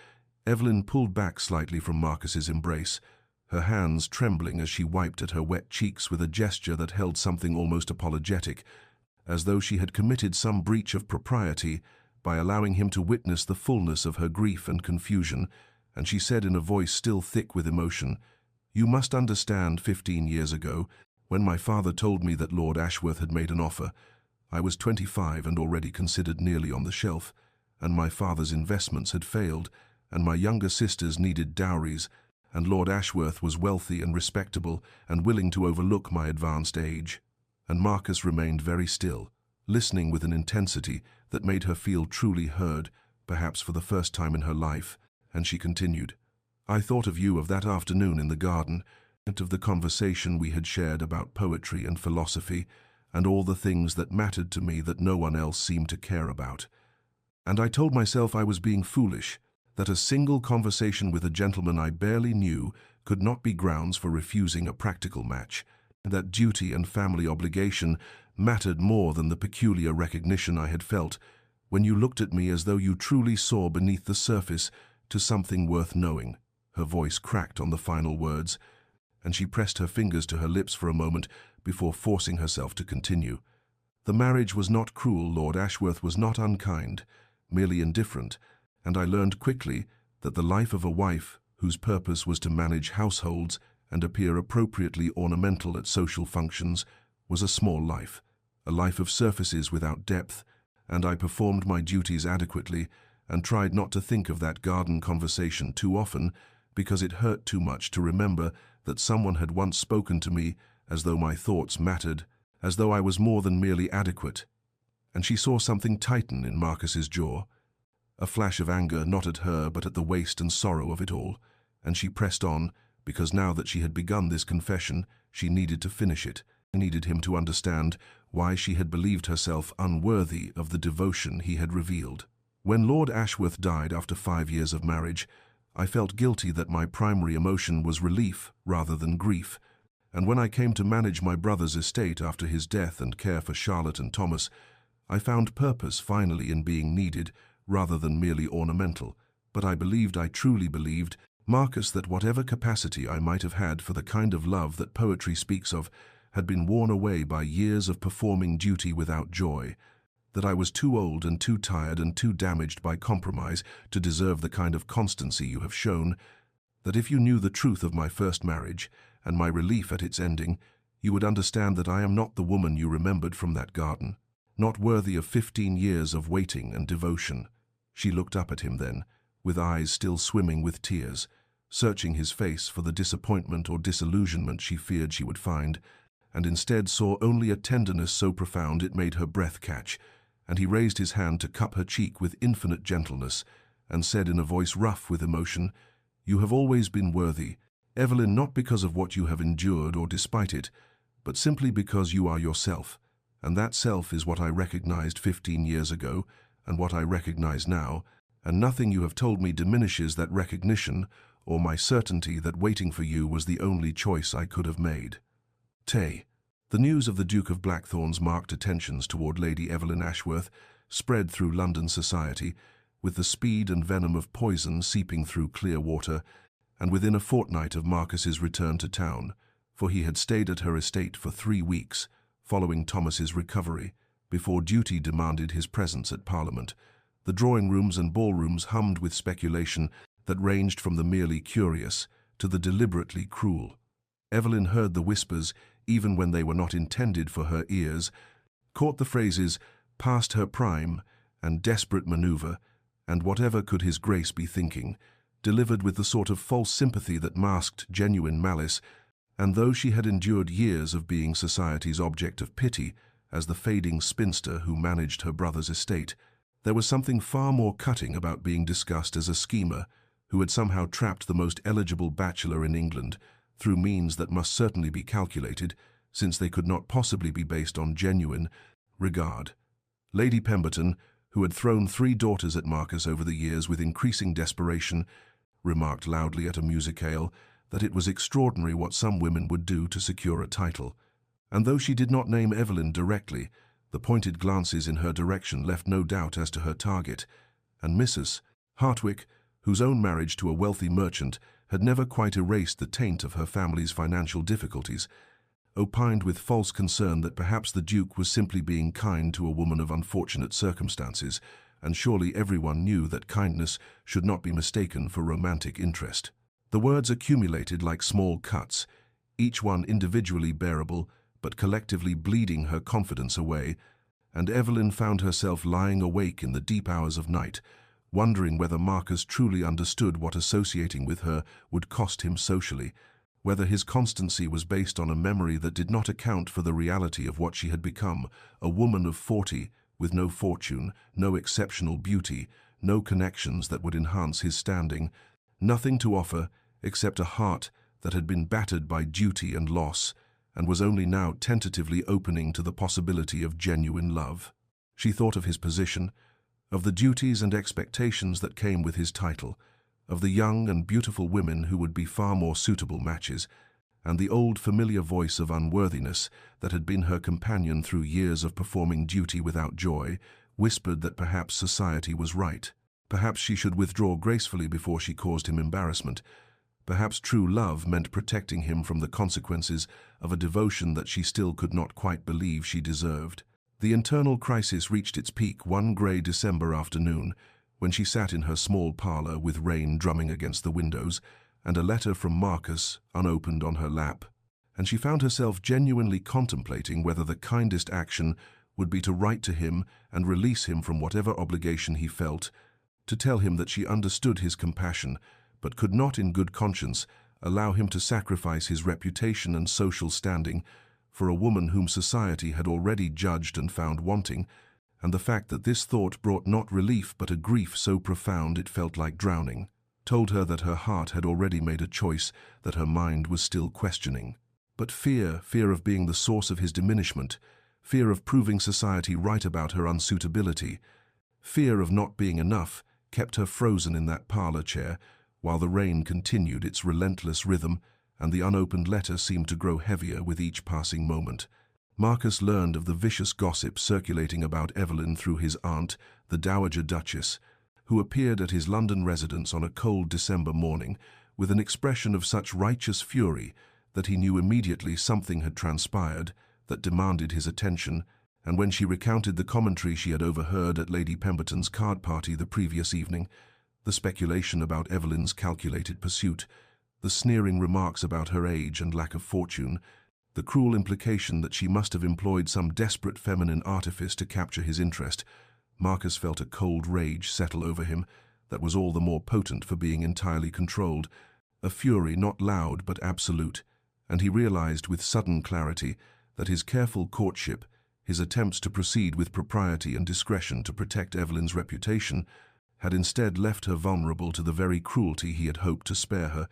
Evelyn pulled back slightly from Marcus's embrace, her hands trembling as she wiped at her wet cheeks with a gesture that held something almost apologetic, as though she had committed some breach of propriety by allowing him to witness the fullness of her grief and confusion, and she said in a voice still thick with emotion, "You must understand 15 years ago, when my father told me that Lord Ashworth had made an offer, I was 25 and already considered nearly on the shelf, and my father's investments had failed, and my younger sisters needed dowries, and Lord Ashworth was wealthy and respectable and willing to overlook my advanced age." And Marcus remained very still, listening with an intensity that made her feel truly heard, perhaps for the first time in her life, and she continued, "I thought of you of that afternoon in the garden, and of the conversation we had shared about poetry and philosophy, and all the things that mattered to me that no one else seemed to care about. And I told myself I was being foolish, that a single conversation with a gentleman I barely knew could not be grounds for refusing a practical match, that duty and family obligation mattered more than the peculiar recognition I had felt when you looked at me as though you truly saw beneath the surface to something worth knowing." Her voice cracked on the final words, and she pressed her fingers to her lips for a moment before forcing herself to continue. "The marriage was not cruel, Lord Ashworth was not unkind, merely indifferent, and I learned quickly that the life of a wife whose purpose was to manage households and appear appropriately ornamental at social functions was a small life, a life of surfaces without depth, and I performed my duties adequately and tried not to think of that garden conversation too often because it hurt too much to remember that someone had once spoken to me as though my thoughts mattered, as though I was more than merely adequate." And she saw something tighten in Marcus's jaw, a flash of anger not at her but at the waste and sorrow of it all, and she pressed on, because now that she had begun this confession, she needed to finish it, needed him to understand why she had believed herself unworthy of the devotion he had revealed. "When Lord Ashworth died after 5 years of marriage, I felt guilty that my primary emotion was relief rather than grief, And when I came to manage my brother's estate after his death and care for Charlotte and Thomas, I found purpose finally in being needed rather than merely ornamental. But I truly believed, Marcus, that whatever capacity I might have had for the kind of love that poetry speaks of had been worn away by years of performing duty without joy, that I was too old and too tired and too damaged by compromise to deserve the kind of constancy you have shown, that if you knew the truth of my first marriage and my relief at its ending, you would understand that I am not the woman you remembered from that garden, not worthy of 15 years of waiting and devotion. She looked up at him then, with eyes still swimming with tears, searching his face for the disappointment or disillusionment she feared she would find, and instead saw only a tenderness so profound it made her breath catch, and he raised his hand to cup her cheek with infinite gentleness, and said in a voice rough with emotion, "You have always been worthy, Evelyn, not because of what you have endured or despite it, but simply because you are yourself, and that self is what I recognized 15 years ago, and what I recognize now, and nothing you have told me diminishes that recognition or my certainty that waiting for you was the only choice I could have made." Tay. The news of the Duke of Blackthorn's marked attentions toward Lady Evelyn Ashworth spread through London society, with the speed and venom of poison seeping through clear water, and within a fortnight of Marcus's return to town, for he had stayed at her estate for 3 weeks, following Thomas's recovery, before duty demanded his presence at Parliament, the drawing-rooms and ballrooms hummed with speculation that ranged from the merely curious to the deliberately cruel. Evelyn heard the whispers, even when they were not intended for her ears, caught the phrases "past her prime" and "desperate maneuver," and whatever could his grace be thinking, delivered with the sort of false sympathy that masked genuine malice, and though she had endured years of being society's object of pity as the fading spinster who managed her brother's estate, there was something far more cutting about being discussed as a schemer who had somehow trapped the most eligible bachelor in England through means that must certainly be calculated, since they could not possibly be based on genuine regard. Lady Pemberton, who had thrown 3 daughters at Marcus over the years with increasing desperation, remarked loudly at a musicale that it was extraordinary what some women would do to secure a title. And though she did not name Evelyn directly, the pointed glances in her direction left no doubt as to her target, and Mrs. Hartwick, whose own marriage to a wealthy merchant had never quite erased the taint of her family's financial difficulties, opined with false concern that perhaps the Duke was simply being kind to a woman of unfortunate circumstances, and surely everyone knew that kindness should not be mistaken for romantic interest. The words accumulated like small cuts, each one individually bearable, but collectively bleeding her confidence away, and Evelyn found herself lying awake in the deep hours of night, wondering whether Marcus truly understood what associating with her would cost him socially, whether his constancy was based on a memory that did not account for the reality of what she had become, a woman of 40, with no fortune, no exceptional beauty, no connections that would enhance his standing, nothing to offer except a heart that had been battered by duty and loss, and was only now tentatively opening to the possibility of genuine love. She thought of his position, of the duties and expectations that came with his title, of the young and beautiful women who would be far more suitable matches, and the old familiar voice of unworthiness that had been her companion through years of performing duty without joy, whispered that perhaps society was right. Perhaps she should withdraw gracefully before she caused him embarrassment. Perhaps true love meant protecting him from the consequences of a devotion that she still could not quite believe she deserved. The internal crisis reached its peak one grey December afternoon, when she sat in her small parlour with rain drumming against the windows, and a letter from Marcus unopened on her lap, and she found herself genuinely contemplating whether the kindest action would be to write to him and release him from whatever obligation he felt, to tell him that she understood his compassion, but could not in good conscience allow him to sacrifice his reputation and social standing for a woman whom society had already judged and found wanting, and the fact that this thought brought not relief but a grief so profound it felt like drowning, told her that her heart had already made a choice that her mind was still questioning. But fear of being the source of his diminishment, fear of proving society right about her unsuitability, fear of not being enough, kept her frozen in that parlour chair, while the rain continued its relentless rhythm and the unopened letter seemed to grow heavier with each passing moment. Marcus learned of the vicious gossip circulating about Evelyn through his aunt, the Dowager Duchess, who appeared at his London residence on a cold December morning with an expression of such righteous fury that he knew immediately something had transpired that demanded his attention, and when she recounted the commentary she had overheard at Lady Pemberton's card party the previous evening, the speculation about Evelyn's calculated pursuit, the sneering remarks about her age and lack of fortune, the cruel implication that she must have employed some desperate feminine artifice to capture his interest, Marcus felt a cold rage settle over him that was all the more potent for being entirely controlled, a fury not loud but absolute, and he realized with sudden clarity that his careful courtship, his attempts to proceed with propriety and discretion to protect Evelyn's reputation, had instead left her vulnerable to the very cruelty he had hoped to spare her,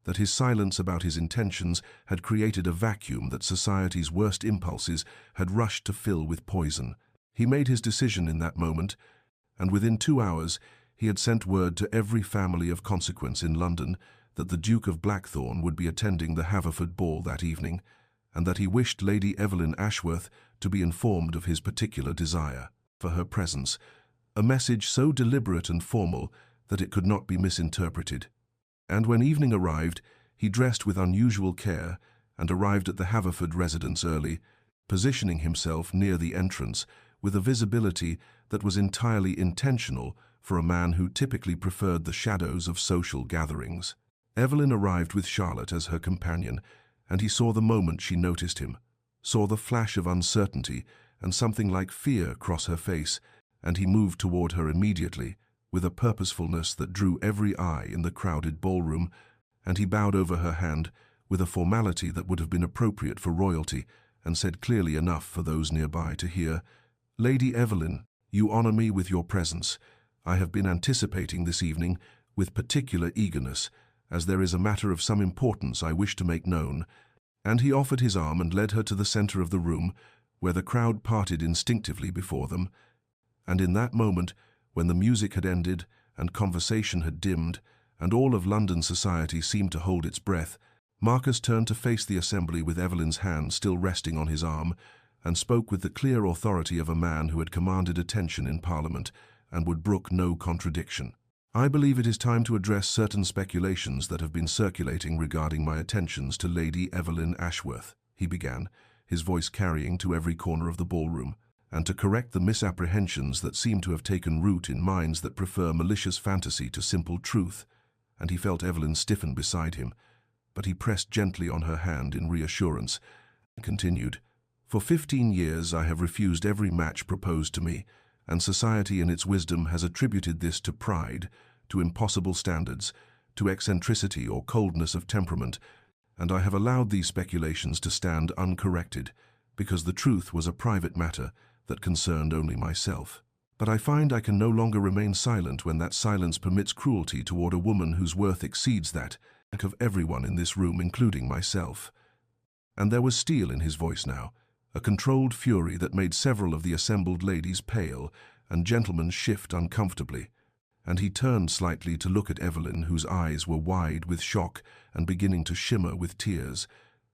that his silence about his intentions had created a vacuum that society's worst impulses had rushed to fill with poison. He made his decision in that moment, and within 2 hours he had sent word to every family of consequence in London that the Duke of Blackthorn would be attending the Haverford ball that evening, and that he wished Lady Evelyn Ashworth to be informed of his particular desire for her presence, a message so deliberate and formal that it could not be misinterpreted. And when evening arrived, he dressed with unusual care and arrived at the Haverford residence early, positioning himself near the entrance with a visibility that was entirely intentional for a man who typically preferred the shadows of social gatherings. Evelyn arrived with Charlotte as her companion, and he saw the moment she noticed him, saw the flash of uncertainty and something like fear cross her face, and he moved toward her immediately, with a purposefulness that drew every eye in the crowded ballroom, and he bowed over her hand with a formality that would have been appropriate for royalty, and said clearly enough for those nearby to hear, "Lady Evelyn, you honor me with your presence. I have been anticipating this evening with particular eagerness, as there is a matter of some importance I wish to make known." And he offered his arm and led her to the center of the room, where the crowd parted instinctively before them. And in that moment, when the music had ended and conversation had dimmed, and all of London society seemed to hold its breath, Marcus turned to face the assembly with Evelyn's hand still resting on his arm, and spoke with the clear authority of a man who had commanded attention in Parliament and would brook no contradiction. "I believe it is time to address certain speculations that have been circulating regarding my attentions to Lady Evelyn Ashworth," he began, his voice carrying to every corner of the ballroom, "and to correct the misapprehensions that seem to have taken root in minds that prefer malicious fantasy to simple truth." And he felt Evelyn stiffen beside him, but he pressed gently on her hand in reassurance, and continued, "For 15 years I have refused every match proposed to me, and society in its wisdom has attributed this to pride, to impossible standards, to eccentricity or coldness of temperament, and I have allowed these speculations to stand uncorrected, because the truth was a private matter that concerned only myself. But I find I can no longer remain silent when that silence permits cruelty toward a woman whose worth exceeds that of everyone in this room, including myself." And there was steel in his voice now, a controlled fury that made several of the assembled ladies pale and gentlemen shift uncomfortably, and he turned slightly to look at Evelyn, whose eyes were wide with shock and beginning to shimmer with tears,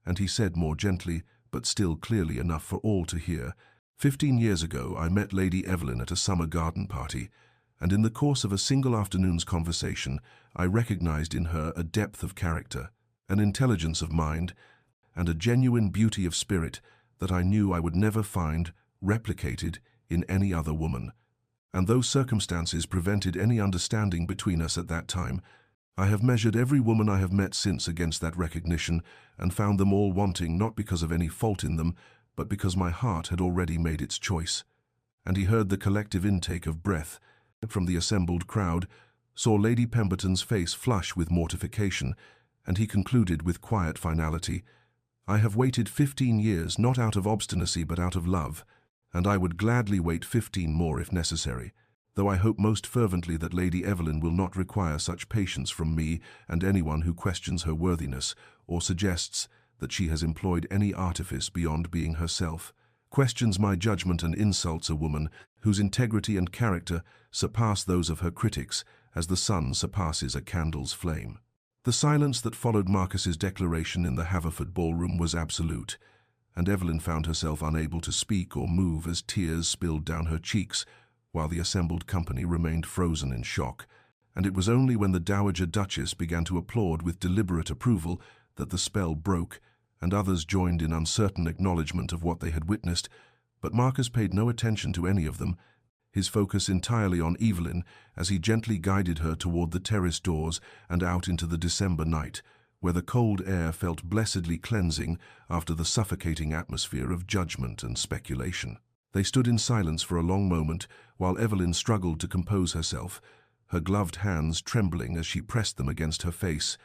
and he said more gently, but still clearly enough for all to hear, "15 years ago I met Lady Evelyn at a summer garden party, and in the course of a single afternoon's conversation I recognized in her a depth of character, an intelligence of mind, and a genuine beauty of spirit that I knew I would never find replicated in any other woman. And though circumstances prevented any understanding between us at that time, I have measured every woman I have met since against that recognition and found them all wanting not because of any fault in them, but because my heart had already made its choice." And he heard the collective intake of breath from the assembled crowd, saw Lady Pemberton's face flush with mortification, and he concluded with quiet finality, "I have waited 15 years not out of obstinacy but out of love, and I would gladly wait 15 more if necessary, though I hope most fervently that Lady Evelyn will not require such patience from me and anyone who questions her worthiness or suggests that she has employed any artifice beyond being herself, questions my judgment and insults a woman whose integrity and character surpass those of her critics as the sun surpasses a candle's flame." The silence that followed Marcus's declaration in the Haverford ballroom was absolute, and Evelyn found herself unable to speak or move as tears spilled down her cheeks, while the assembled company remained frozen in shock. And it was only when the Dowager Duchess began to applaud with deliberate approval that the spell broke, and others joined in uncertain acknowledgement of what they had witnessed. But Marcus paid no attention to any of them, his focus entirely on Evelyn as he gently guided her toward the terrace doors and out into the December night, where the cold air felt blessedly cleansing after the suffocating atmosphere of judgment and speculation. They stood in silence for a long moment while Evelyn struggled to compose herself, her gloved hands trembling as she pressed them against her face,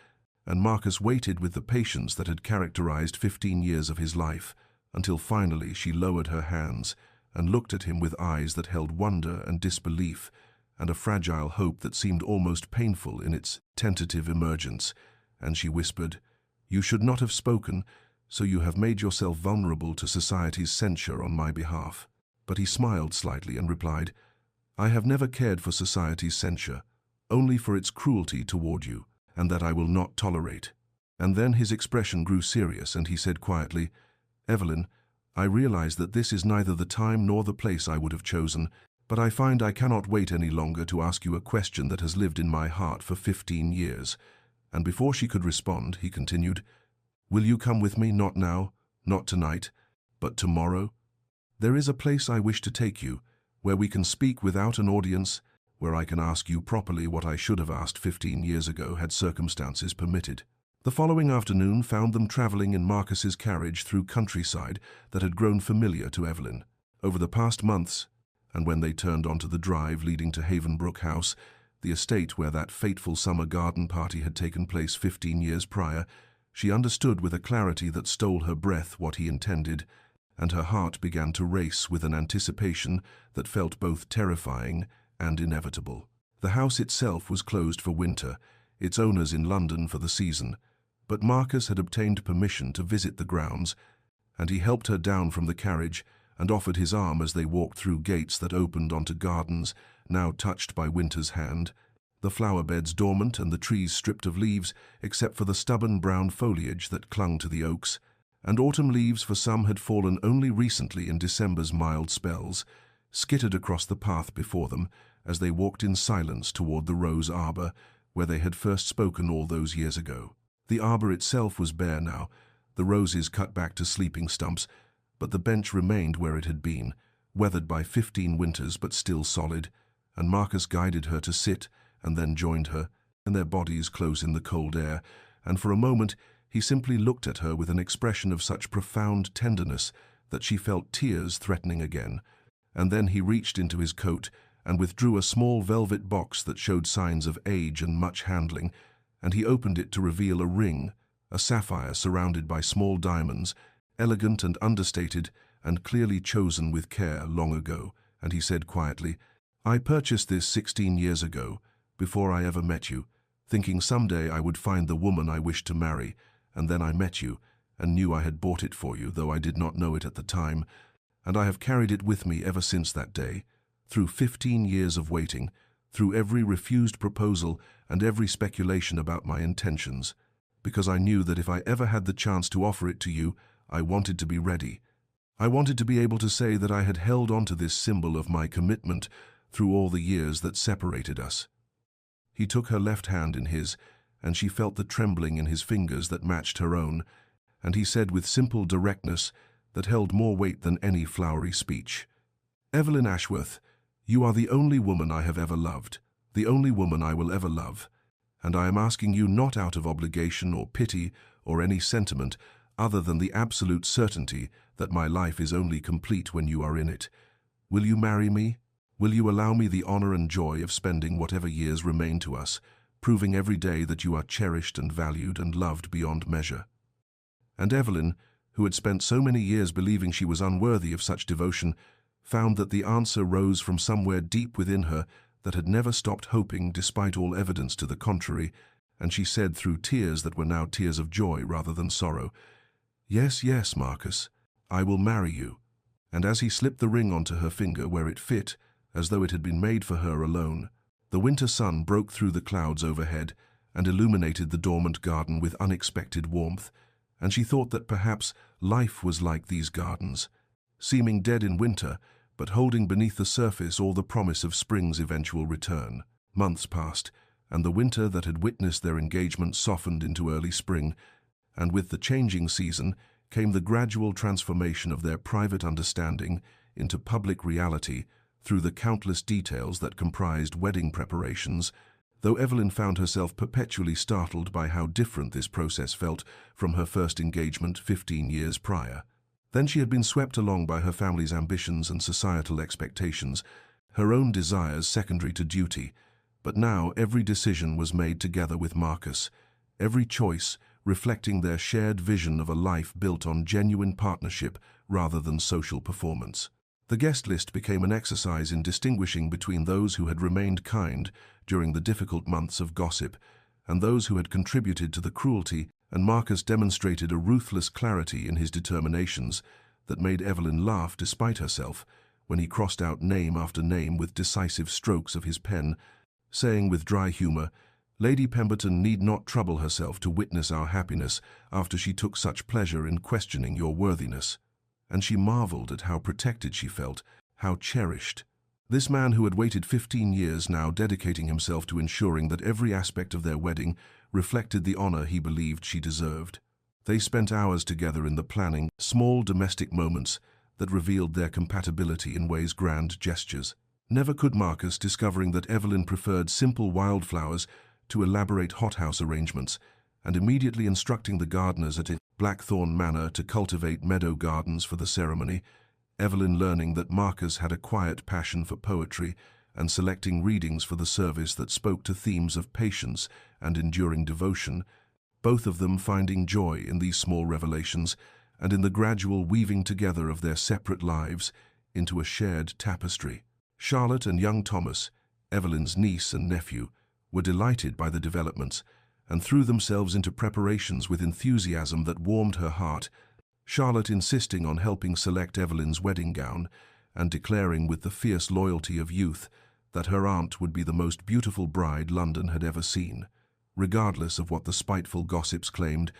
and Marcus waited with the patience that had characterized 15 years of his life, until finally she lowered her hands and looked at him with eyes that held wonder and disbelief, and a fragile hope that seemed almost painful in its tentative emergence, and she whispered, "You should not have spoken, so you have made yourself vulnerable to society's censure on my behalf." But he smiled slightly and replied, "I have never cared for society's censure, only for its cruelty toward you, and that I will not tolerate." And then his expression grew serious, and he said quietly, "Evelyn, I realize that this is neither the time nor the place I would have chosen, but I find I cannot wait any longer to ask you a question that has lived in my heart for 15 years. And before she could respond, he continued, "Will you come with me, not now, not tonight, but tomorrow? There is a place I wish to take you, where we can speak without an audience, where I can ask you properly what I should have asked 15 years ago had circumstances permitted." The following afternoon found them traveling in Marcus's carriage through countryside that had grown familiar to Evelyn. Over the past months, and when they turned onto the drive leading to Havenbrook House, the estate where that fateful summer garden party had taken place 15 years prior, she understood with a clarity that stole her breath what he intended, and her heart began to race with an anticipation that felt both terrifying and inevitable. The house itself was closed for winter, its owners in London for the season, but Marcus had obtained permission to visit the grounds, and he helped her down from the carriage and offered his arm as they walked through gates that opened onto gardens, now touched by winter's hand, the flower beds dormant and the trees stripped of leaves except for the stubborn brown foliage that clung to the oaks, and autumn leaves for some had fallen only recently in December's mild spells, skittered across the path before them as they walked in silence toward the rose arbor, where they had first spoken all those years ago. The arbor itself was bare now, the roses cut back to sleeping stumps, but the bench remained where it had been, weathered by 15 winters but still solid, and Marcus guided her to sit and then joined her, and their bodies close in the cold air, and for a moment he simply looked at her with an expression of such profound tenderness that she felt tears threatening again, and then he reached into his coat and withdrew a small velvet box that showed signs of age and much handling, and he opened it to reveal a ring, a sapphire surrounded by small diamonds, elegant and understated and clearly chosen with care long ago, and he said quietly, "I purchased this 16 years ago, before I ever met you, thinking someday I would find the woman I wished to marry, and then I met you, and knew I had bought it for you, though I did not know it at the time, and I have carried it with me ever since that day, through 15 years of waiting, through every refused proposal and every speculation about my intentions, because I knew that if I ever had the chance to offer it to you, I wanted to be ready. I wanted to be able to say that I had held on to this symbol of my commitment through all the years that separated us." He took her left hand in his, and she felt the trembling in his fingers that matched her own, and he said with simple directness that held more weight than any flowery speech, "Evelyn Ashworth, you are the only woman I have ever loved, the only woman I will ever love, and I am asking you not out of obligation or pity or any sentiment other than the absolute certainty that my life is only complete when you are in it. Will you marry me? Will you allow me the honor and joy of spending whatever years remain to us, proving every day that you are cherished and valued and loved beyond measure?" And Evelyn, who had spent so many years believing she was unworthy of such devotion, found that the answer rose from somewhere deep within her that had never stopped hoping despite all evidence to the contrary, and she said through tears that were now tears of joy rather than sorrow, "Yes, yes, Marcus, I will marry you." And as he slipped the ring onto her finger where it fit, as though it had been made for her alone, the winter sun broke through the clouds overhead, and illuminated the dormant garden with unexpected warmth, and she thought that perhaps life was like these gardens, seeming dead in winter, but holding beneath the surface all the promise of spring's eventual return. Months passed, and the winter that had witnessed their engagement softened into early spring, and with the changing season came the gradual transformation of their private understanding into public reality through the countless details that comprised wedding preparations, though Evelyn found herself perpetually startled by how different this process felt from her first engagement 15 years prior. Then she had been swept along by her family's ambitions and societal expectations, her own desires secondary to duty, but now every decision was made together with Marcus, every choice reflecting their shared vision of a life built on genuine partnership rather than social performance. The guest list became an exercise in distinguishing between those who had remained kind during the difficult months of gossip and those who had contributed to the cruelty, and Marcus demonstrated a ruthless clarity in his determinations that made Evelyn laugh despite herself when he crossed out name after name with decisive strokes of his pen, saying with dry humor, "Lady Pemberton need not trouble herself to witness our happiness after she took such pleasure in questioning your worthiness." And she marveled at how protected she felt, how cherished. This man who had waited 15 years now dedicating himself to ensuring that every aspect of their wedding reflected the honor he believed she deserved. They spent hours together in the planning, small domestic moments that revealed their compatibility in ways grand gestures. Never could Marcus, discovering that Evelyn preferred simple wildflowers to elaborate hothouse arrangements, and immediately instructing the gardeners at Blackthorn Manor to cultivate meadow gardens for the ceremony, Evelyn learning that Marcus had a quiet passion for poetry and selecting readings for the service that spoke to themes of patience and enduring devotion, both of them finding joy in these small revelations and in the gradual weaving together of their separate lives into a shared tapestry. Charlotte and young Thomas, Evelyn's niece and nephew, were delighted by the developments and threw themselves into preparations with enthusiasm that warmed her heart, Charlotte insisting on helping select Evelyn's wedding gown and declaring with the fierce loyalty of youth that her aunt would be the most beautiful bride London had ever seen, regardless of what the spiteful gossips claimed,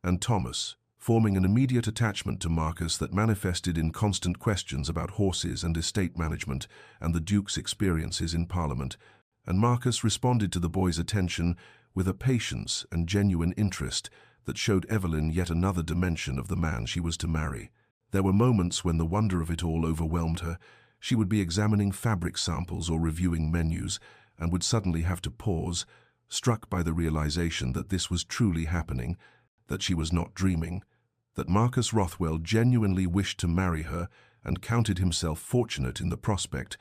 and Thomas, forming an immediate attachment to Marcus that manifested in constant questions about horses and estate management and the Duke's experiences in Parliament, and Marcus responded to the boy's attention with a patience and genuine interest that showed Evelyn yet another dimension of the man she was to marry. There were moments when the wonder of it all overwhelmed her. She would be examining fabric samples or reviewing menus and would suddenly have to pause, struck by the realization that this was truly happening, that she was not dreaming, that Marcus Rothwell genuinely wished to marry her and counted himself fortunate in the prospect.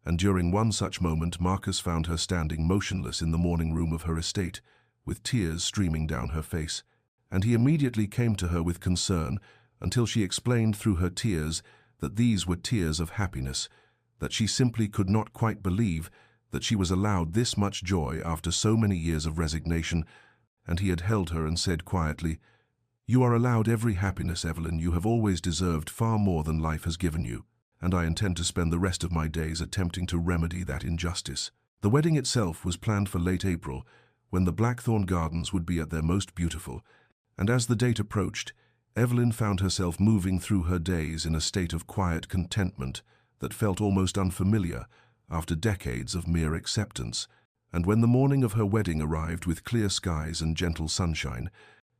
And during one such moment Marcus found her standing motionless in the morning room of her estate, with tears streaming down her face, and he immediately came to her with concern until she explained through her tears that these were tears of happiness, that she simply could not quite believe that she was allowed this much joy after so many years of resignation, and he had held her and said quietly, "You are allowed every happiness, Evelyn. You have always deserved far more than life has given you, and I intend to spend the rest of my days attempting to remedy that injustice." The wedding itself was planned for late April, when the Blackthorn Gardens would be at their most beautiful, and as the date approached, Evelyn found herself moving through her days in a state of quiet contentment that felt almost unfamiliar after decades of mere acceptance. And when the morning of her wedding arrived with clear skies and gentle sunshine,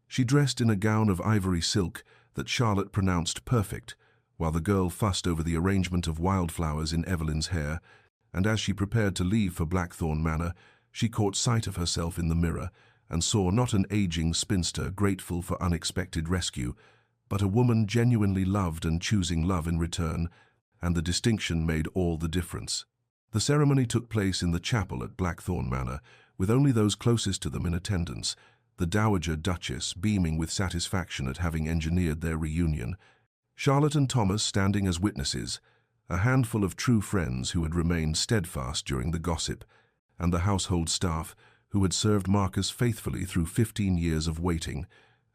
she dressed in a gown of ivory silk that Charlotte pronounced perfect, while the girl fussed over the arrangement of wildflowers in Evelyn's hair, and as she prepared to leave for Blackthorn Manor, she caught sight of herself in the mirror and saw not an aging spinster grateful for unexpected rescue, but a woman genuinely loved and choosing love in return, and the distinction made all the difference. The ceremony took place in the chapel at Blackthorn Manor, with only those closest to them in attendance, the Dowager Duchess beaming with satisfaction at having engineered their reunion, Charlotte and Thomas standing as witnesses, a handful of true friends who had remained steadfast during the gossip, and the household staff who had served Marcus faithfully through 15 years of waiting,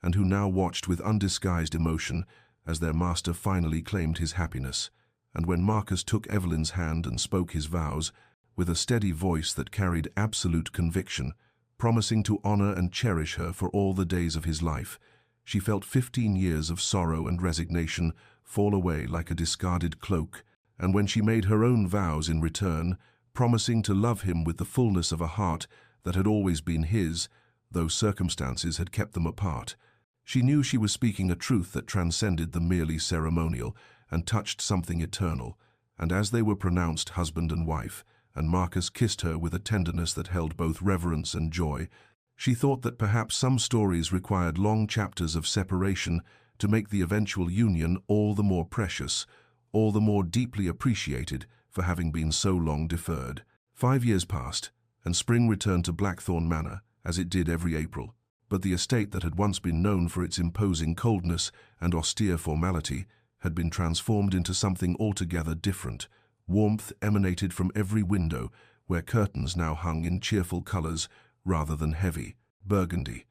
and who now watched with undisguised emotion as their master finally claimed his happiness. And when Marcus took Evelyn's hand and spoke his vows, with a steady voice that carried absolute conviction, promising to honor and cherish her for all the days of his life. She felt 15 years of sorrow and resignation fall away like a discarded cloak, and when she made her own vows in return, promising to love him with the fullness of a heart that had always been his, though circumstances had kept them apart, she knew she was speaking a truth that transcended the merely ceremonial and touched something eternal. And as they were pronounced husband and wife, and Marcus kissed her with a tenderness that held both reverence and joy, she thought that perhaps some stories required long chapters of separation to make the eventual union all the more precious, all the more deeply appreciated for having been so long deferred. 5 years passed, and spring returned to Blackthorn Manor, as it did every April. But the estate that had once been known for its imposing coldness and austere formality had been transformed into something altogether different. Warmth emanated from every window, where curtains now hung in cheerful colors rather than heavy burgundy.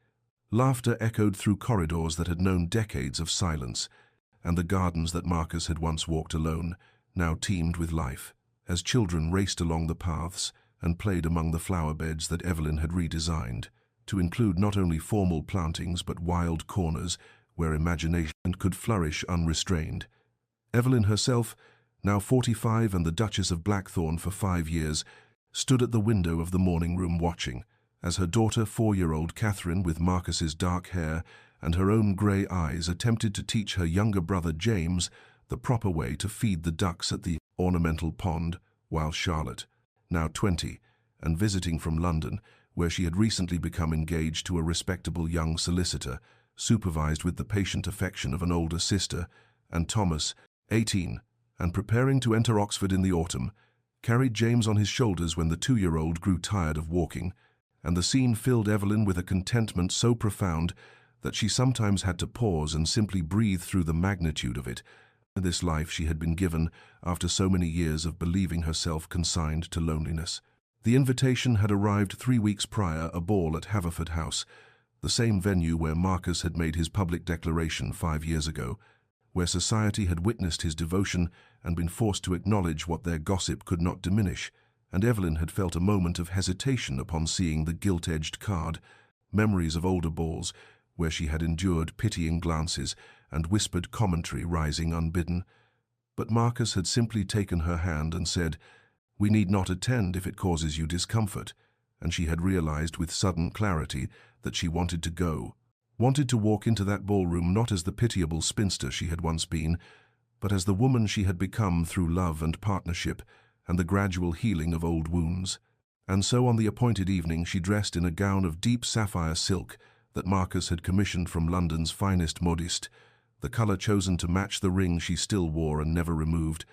Laughter echoed through corridors that had known decades of silence, and the gardens that Marcus had once walked alone now teemed with life, as children raced along the paths and played among the flower beds that Evelyn had redesigned, to include not only formal plantings but wild corners where imagination could flourish unrestrained. Evelyn herself, now 45 and the Duchess of Blackthorn for 5 years, stood at the window of the morning room watching, as her daughter, 4-year-old Catherine, with Marcus's dark hair and her own grey eyes, attempted to teach her younger brother James the proper way to feed the ducks at the ornamental pond, while Charlotte, now 20, and visiting from London, where she had recently become engaged to a respectable young solicitor, supervised with the patient affection of an older sister, and Thomas, 18, and preparing to enter Oxford in the autumn, carried James on his shoulders when the 2-year-old grew tired of walking, and the scene filled Evelyn with a contentment so profound that she sometimes had to pause and simply breathe through the magnitude of it, this life she had been given after so many years of believing herself consigned to loneliness. The invitation had arrived 3 weeks prior, a ball at Haverford House, the same venue where Marcus had made his public declaration 5 years ago, where society had witnessed his devotion and been forced to acknowledge what their gossip could not diminish, and Evelyn had felt a moment of hesitation upon seeing the gilt-edged card, memories of older balls, where she had endured pitying glances and whispered commentary rising unbidden. But Marcus had simply taken her hand and said, "We need not attend if it causes you discomfort," and she had realized with sudden clarity that she wanted to go, wanted to walk into that ballroom not as the pitiable spinster she had once been, but as the woman she had become through love and partnership and the gradual healing of old wounds. And so on the appointed evening she dressed in a gown of deep sapphire silk that Marcus had commissioned from London's finest modiste, the color chosen to match the ring she still wore and never removed,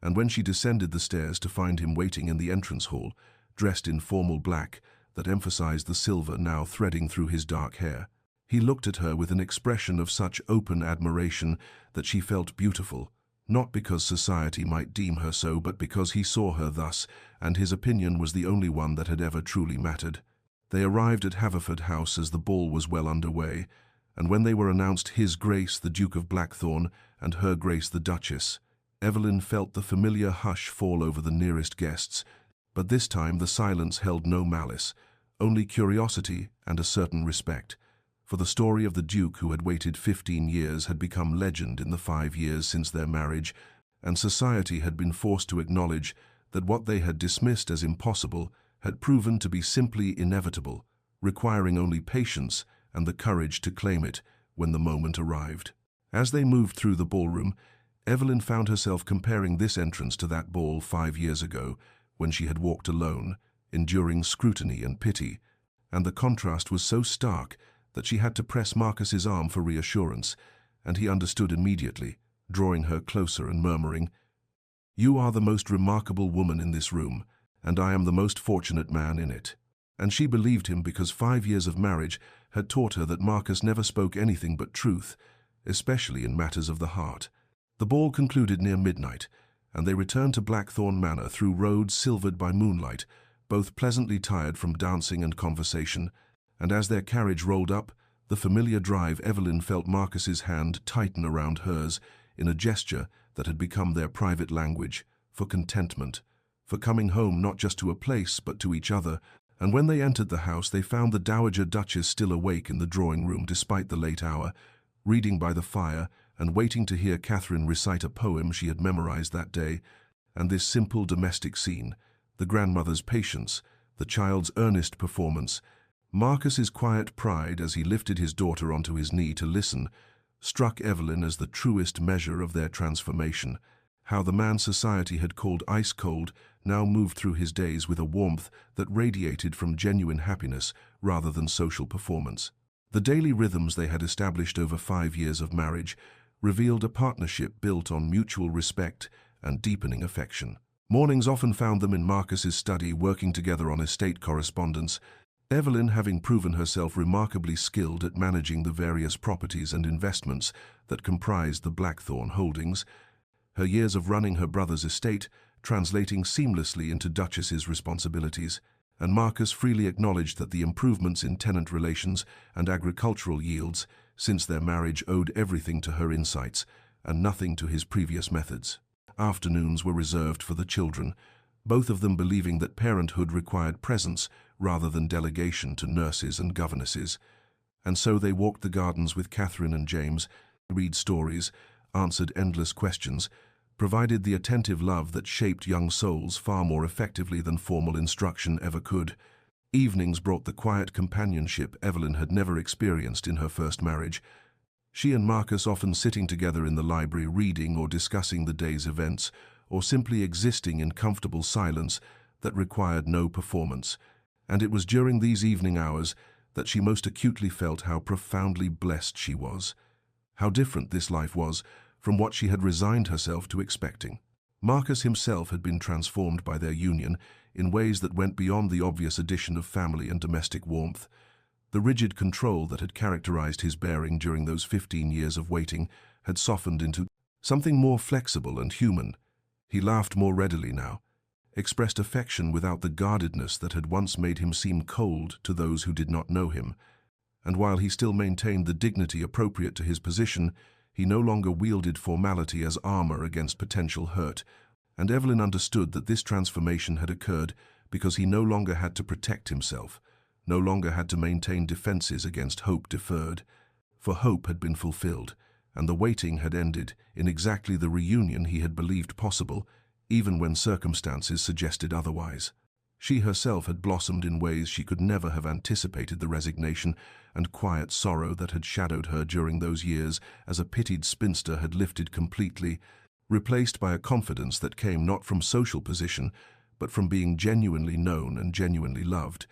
and when she descended the stairs to find him waiting in the entrance hall, dressed in formal black that emphasized the silver now threading through his dark hair, he looked at her with an expression of such open admiration that she felt beautiful, not because society might deem her so, but because he saw her thus, and his opinion was the only one that had ever truly mattered. They arrived at Haverford House as the ball was well underway, and when they were announced His Grace the Duke of Blackthorn and Her Grace the Duchess, Evelyn felt the familiar hush fall over the nearest guests, but this time the silence held no malice, only curiosity and a certain respect, for the story of the Duke who had waited 15 years had become legend in the 5 years since their marriage, and society had been forced to acknowledge that what they had dismissed as impossible had proven to be simply inevitable, requiring only patience and the courage to claim it when the moment arrived. As they moved through the ballroom, Evelyn found herself comparing this entrance to that ball 5 years ago, when she had walked alone, enduring scrutiny and pity, and the contrast was so stark that she had to press Marcus's arm for reassurance, and he understood immediately, drawing her closer and murmuring, "You are the most remarkable woman in this room, and I am the most fortunate man in it." And she believed him because 5 years of marriage had taught her that Marcus never spoke anything but truth, especially in matters of the heart. The ball concluded near midnight, and they returned to Blackthorn Manor through roads silvered by moonlight, both pleasantly tired from dancing and conversation, and as their carriage rolled up the familiar drive, Evelyn felt Marcus's hand tighten around hers in a gesture that had become their private language, for contentment, for coming home not just to a place but to each other, And when they entered the house, they found the Dowager Duchess still awake in the drawing room despite the late hour, reading by the fire and waiting to hear Catherine recite a poem she had memorized that day. And this simple domestic scene, the grandmother's patience, the child's earnest performance, Marcus's quiet pride as he lifted his daughter onto his knee to listen, struck Evelyn as the truest measure of their transformation. How the man society had called ice-cold now moved through his days with a warmth that radiated from genuine happiness rather than social performance. The daily rhythms they had established over 5 years of marriage revealed a partnership built on mutual respect and deepening affection. Mornings often found them in Marcus's study working together on estate correspondence, Evelyn having proven herself remarkably skilled at managing the various properties and investments that comprised the Blackthorn holdings, her years of running her brother's estate translating seamlessly into Duchess's responsibilities, and Marcus freely acknowledged that the improvements in tenant relations and agricultural yields since their marriage owed everything to her insights and nothing to his previous methods. Afternoons were reserved for the children, both of them believing that parenthood required presence rather than delegation to nurses and governesses. And so they walked the gardens with Catherine and James, read stories, answered endless questions, provided the attentive love that shaped young souls far more effectively than formal instruction ever could. Evenings brought the quiet companionship Evelyn had never experienced in her first marriage. She and Marcus often sitting together in the library reading or discussing the day's events, or simply existing in comfortable silence that required no performance. And it was during these evening hours that she most acutely felt how profoundly blessed she was. How different this life was from what she had resigned herself to expecting. Marcus himself had been transformed by their union in ways that went beyond the obvious addition of family and domestic warmth. The rigid control that had characterized his bearing during those 15 years of waiting had softened into something more flexible and human. He laughed more readily now, expressed affection without the guardedness that had once made him seem cold to those who did not know him. And while he still maintained the dignity appropriate to his position, he no longer wielded formality as armor against potential hurt, and Evelyn understood that this transformation had occurred because he no longer had to protect himself, no longer had to maintain defenses against hope deferred, for hope had been fulfilled, and the waiting had ended in exactly the reunion he had believed possible, even when circumstances suggested otherwise. She herself had blossomed in ways she could never have anticipated. The resignation and quiet sorrow that had shadowed her during those years as a pitied spinster had lifted completely, replaced by a confidence that came not from social position, but from being genuinely known and genuinely loved.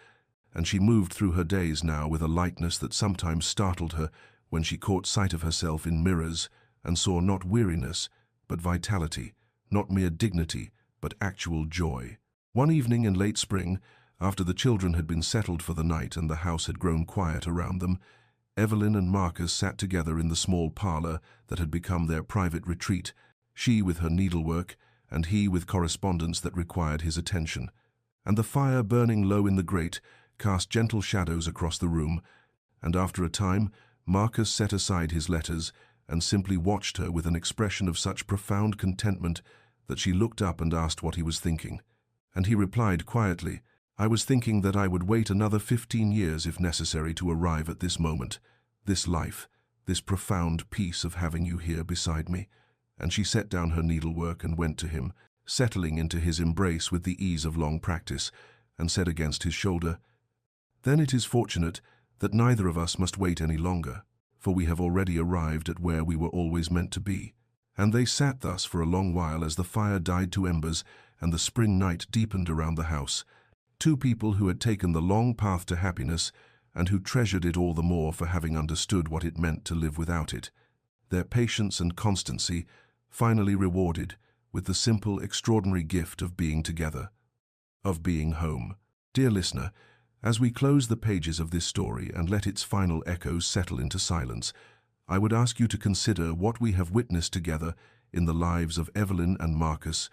And she moved through her days now with a lightness that sometimes startled her when she caught sight of herself in mirrors and saw not weariness, but vitality, not mere dignity, but actual joy. One evening in late spring, after the children had been settled for the night and the house had grown quiet around them, Evelyn and Marcus sat together in the small parlor that had become their private retreat, she with her needlework and he with correspondence that required his attention. And the fire burning low in the grate cast gentle shadows across the room, and after a time Marcus set aside his letters and simply watched her with an expression of such profound contentment that she looked up and asked what he was thinking. And he replied quietly, "I was thinking that I would wait another 15 years if necessary to arrive at this moment, this life, this profound peace of having you here beside me." And she set down her needlework and went to him, settling into his embrace with the ease of long practice, and said against his shoulder, "Then it is fortunate that neither of us must wait any longer, for we have already arrived at where we were always meant to be." And they sat thus for a long while as the fire died to embers and the spring night deepened around the house, two people who had taken the long path to happiness and who treasured it all the more for having understood what it meant to live without it, their patience and constancy finally rewarded with the simple, extraordinary gift of being together, of being home. Dear listener, as we close the pages of this story and let its final echoes settle into silence, I would ask you to consider what we have witnessed together in the lives of Evelyn and Marcus,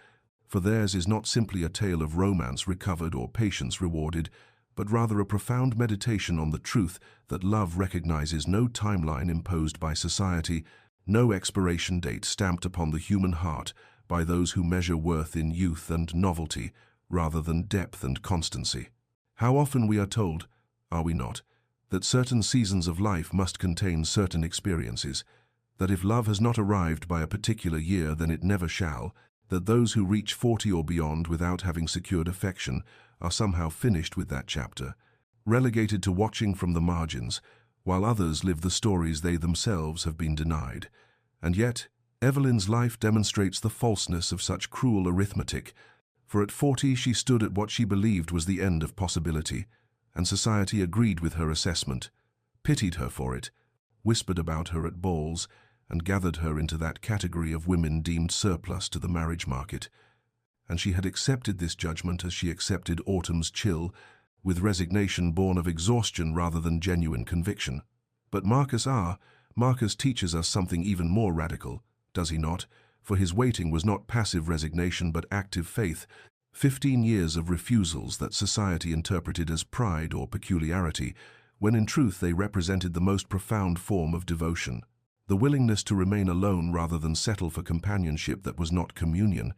for theirs is not simply a tale of romance recovered or patience rewarded, but rather a profound meditation on the truth that love recognizes no timeline imposed by society, no expiration date stamped upon the human heart by those who measure worth in youth and novelty rather than depth and constancy. How often we are told, are we not, that certain seasons of life must contain certain experiences, that if love has not arrived by a particular year, then it never shall, that those who reach 40 or beyond without having secured affection are somehow finished with that chapter, relegated to watching from the margins, while others live the stories they themselves have been denied. And yet, Evelyn's life demonstrates the falseness of such cruel arithmetic, for at 40 she stood at what she believed was the end of possibility, and society agreed with her assessment, pitied her for it, whispered about her at balls, and gathered her into that category of women deemed surplus to the marriage market. And she had accepted this judgment as she accepted autumn's chill, with resignation born of exhaustion rather than genuine conviction. But Marcus teaches us something even more radical, does he not? For his waiting was not passive resignation but active faith, 15 years of refusals that society interpreted as pride or peculiarity, when in truth they represented the most profound form of devotion. The willingness to remain alone rather than settle for companionship that was not communion,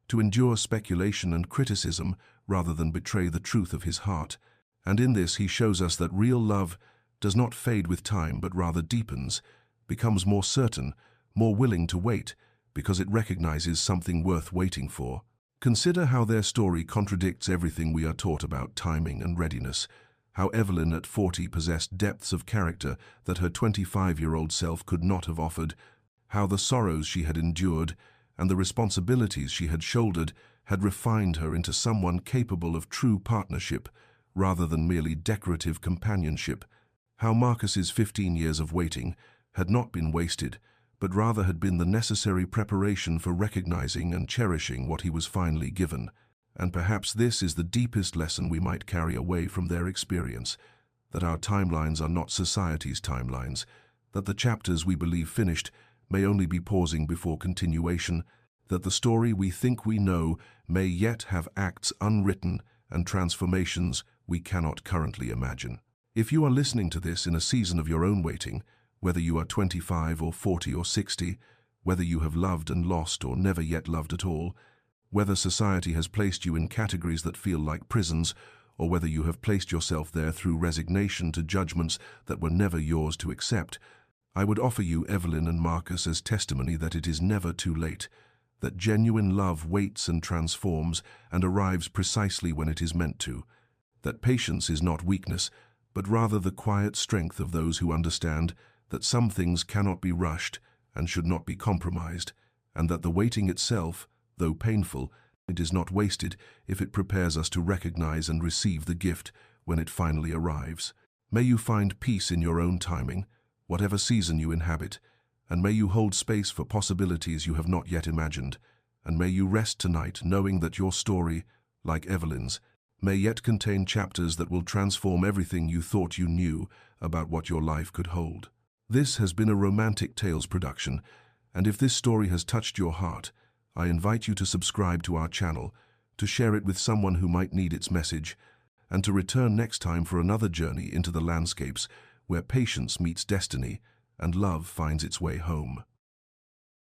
to endure speculation and criticism rather than betray the truth of his heart. And in this he shows us that real love does not fade with time but rather deepens, becomes more certain, more willing to wait, because it recognizes something worth waiting for. Consider how their story contradicts everything we are taught about timing and readiness, how Evelyn at 40 possessed depths of character that her 25-year-old self could not have offered, how the sorrows she had endured and the responsibilities she had shouldered had refined her into someone capable of true partnership rather than merely decorative companionship, how Marcus's 15 years of waiting had not been wasted, but rather had been the necessary preparation for recognizing and cherishing what he was finally given. And perhaps this is the deepest lesson we might carry away from their experience, that our timelines are not society's timelines, that the chapters we believe finished may only be pausing before continuation, that the story we think we know may yet have acts unwritten and transformations we cannot currently imagine. If you are listening to this in a season of your own waiting, whether you are 25 or 40 or 60, whether you have loved and lost or never yet loved at all, whether society has placed you in categories that feel like prisons, or whether you have placed yourself there through resignation to judgments that were never yours to accept, I would offer you Evelyn and Marcus as testimony that it is never too late, that genuine love waits and transforms and arrives precisely when it is meant to, that patience is not weakness, but rather the quiet strength of those who understand that some things cannot be rushed and should not be compromised, and that the waiting itself, though painful, it is not wasted if it prepares us to recognize and receive the gift when it finally arrives. May you find peace in your own timing, whatever season you inhabit, and may you hold space for possibilities you have not yet imagined, and may you rest tonight knowing that your story, like Evelyn's, may yet contain chapters that will transform everything you thought you knew about what your life could hold. This has been a Romantic Tales production, and if this story has touched your heart, I invite you to subscribe to our channel, to share it with someone who might need its message, and to return next time for another journey into the landscapes where patience meets destiny and love finds its way home.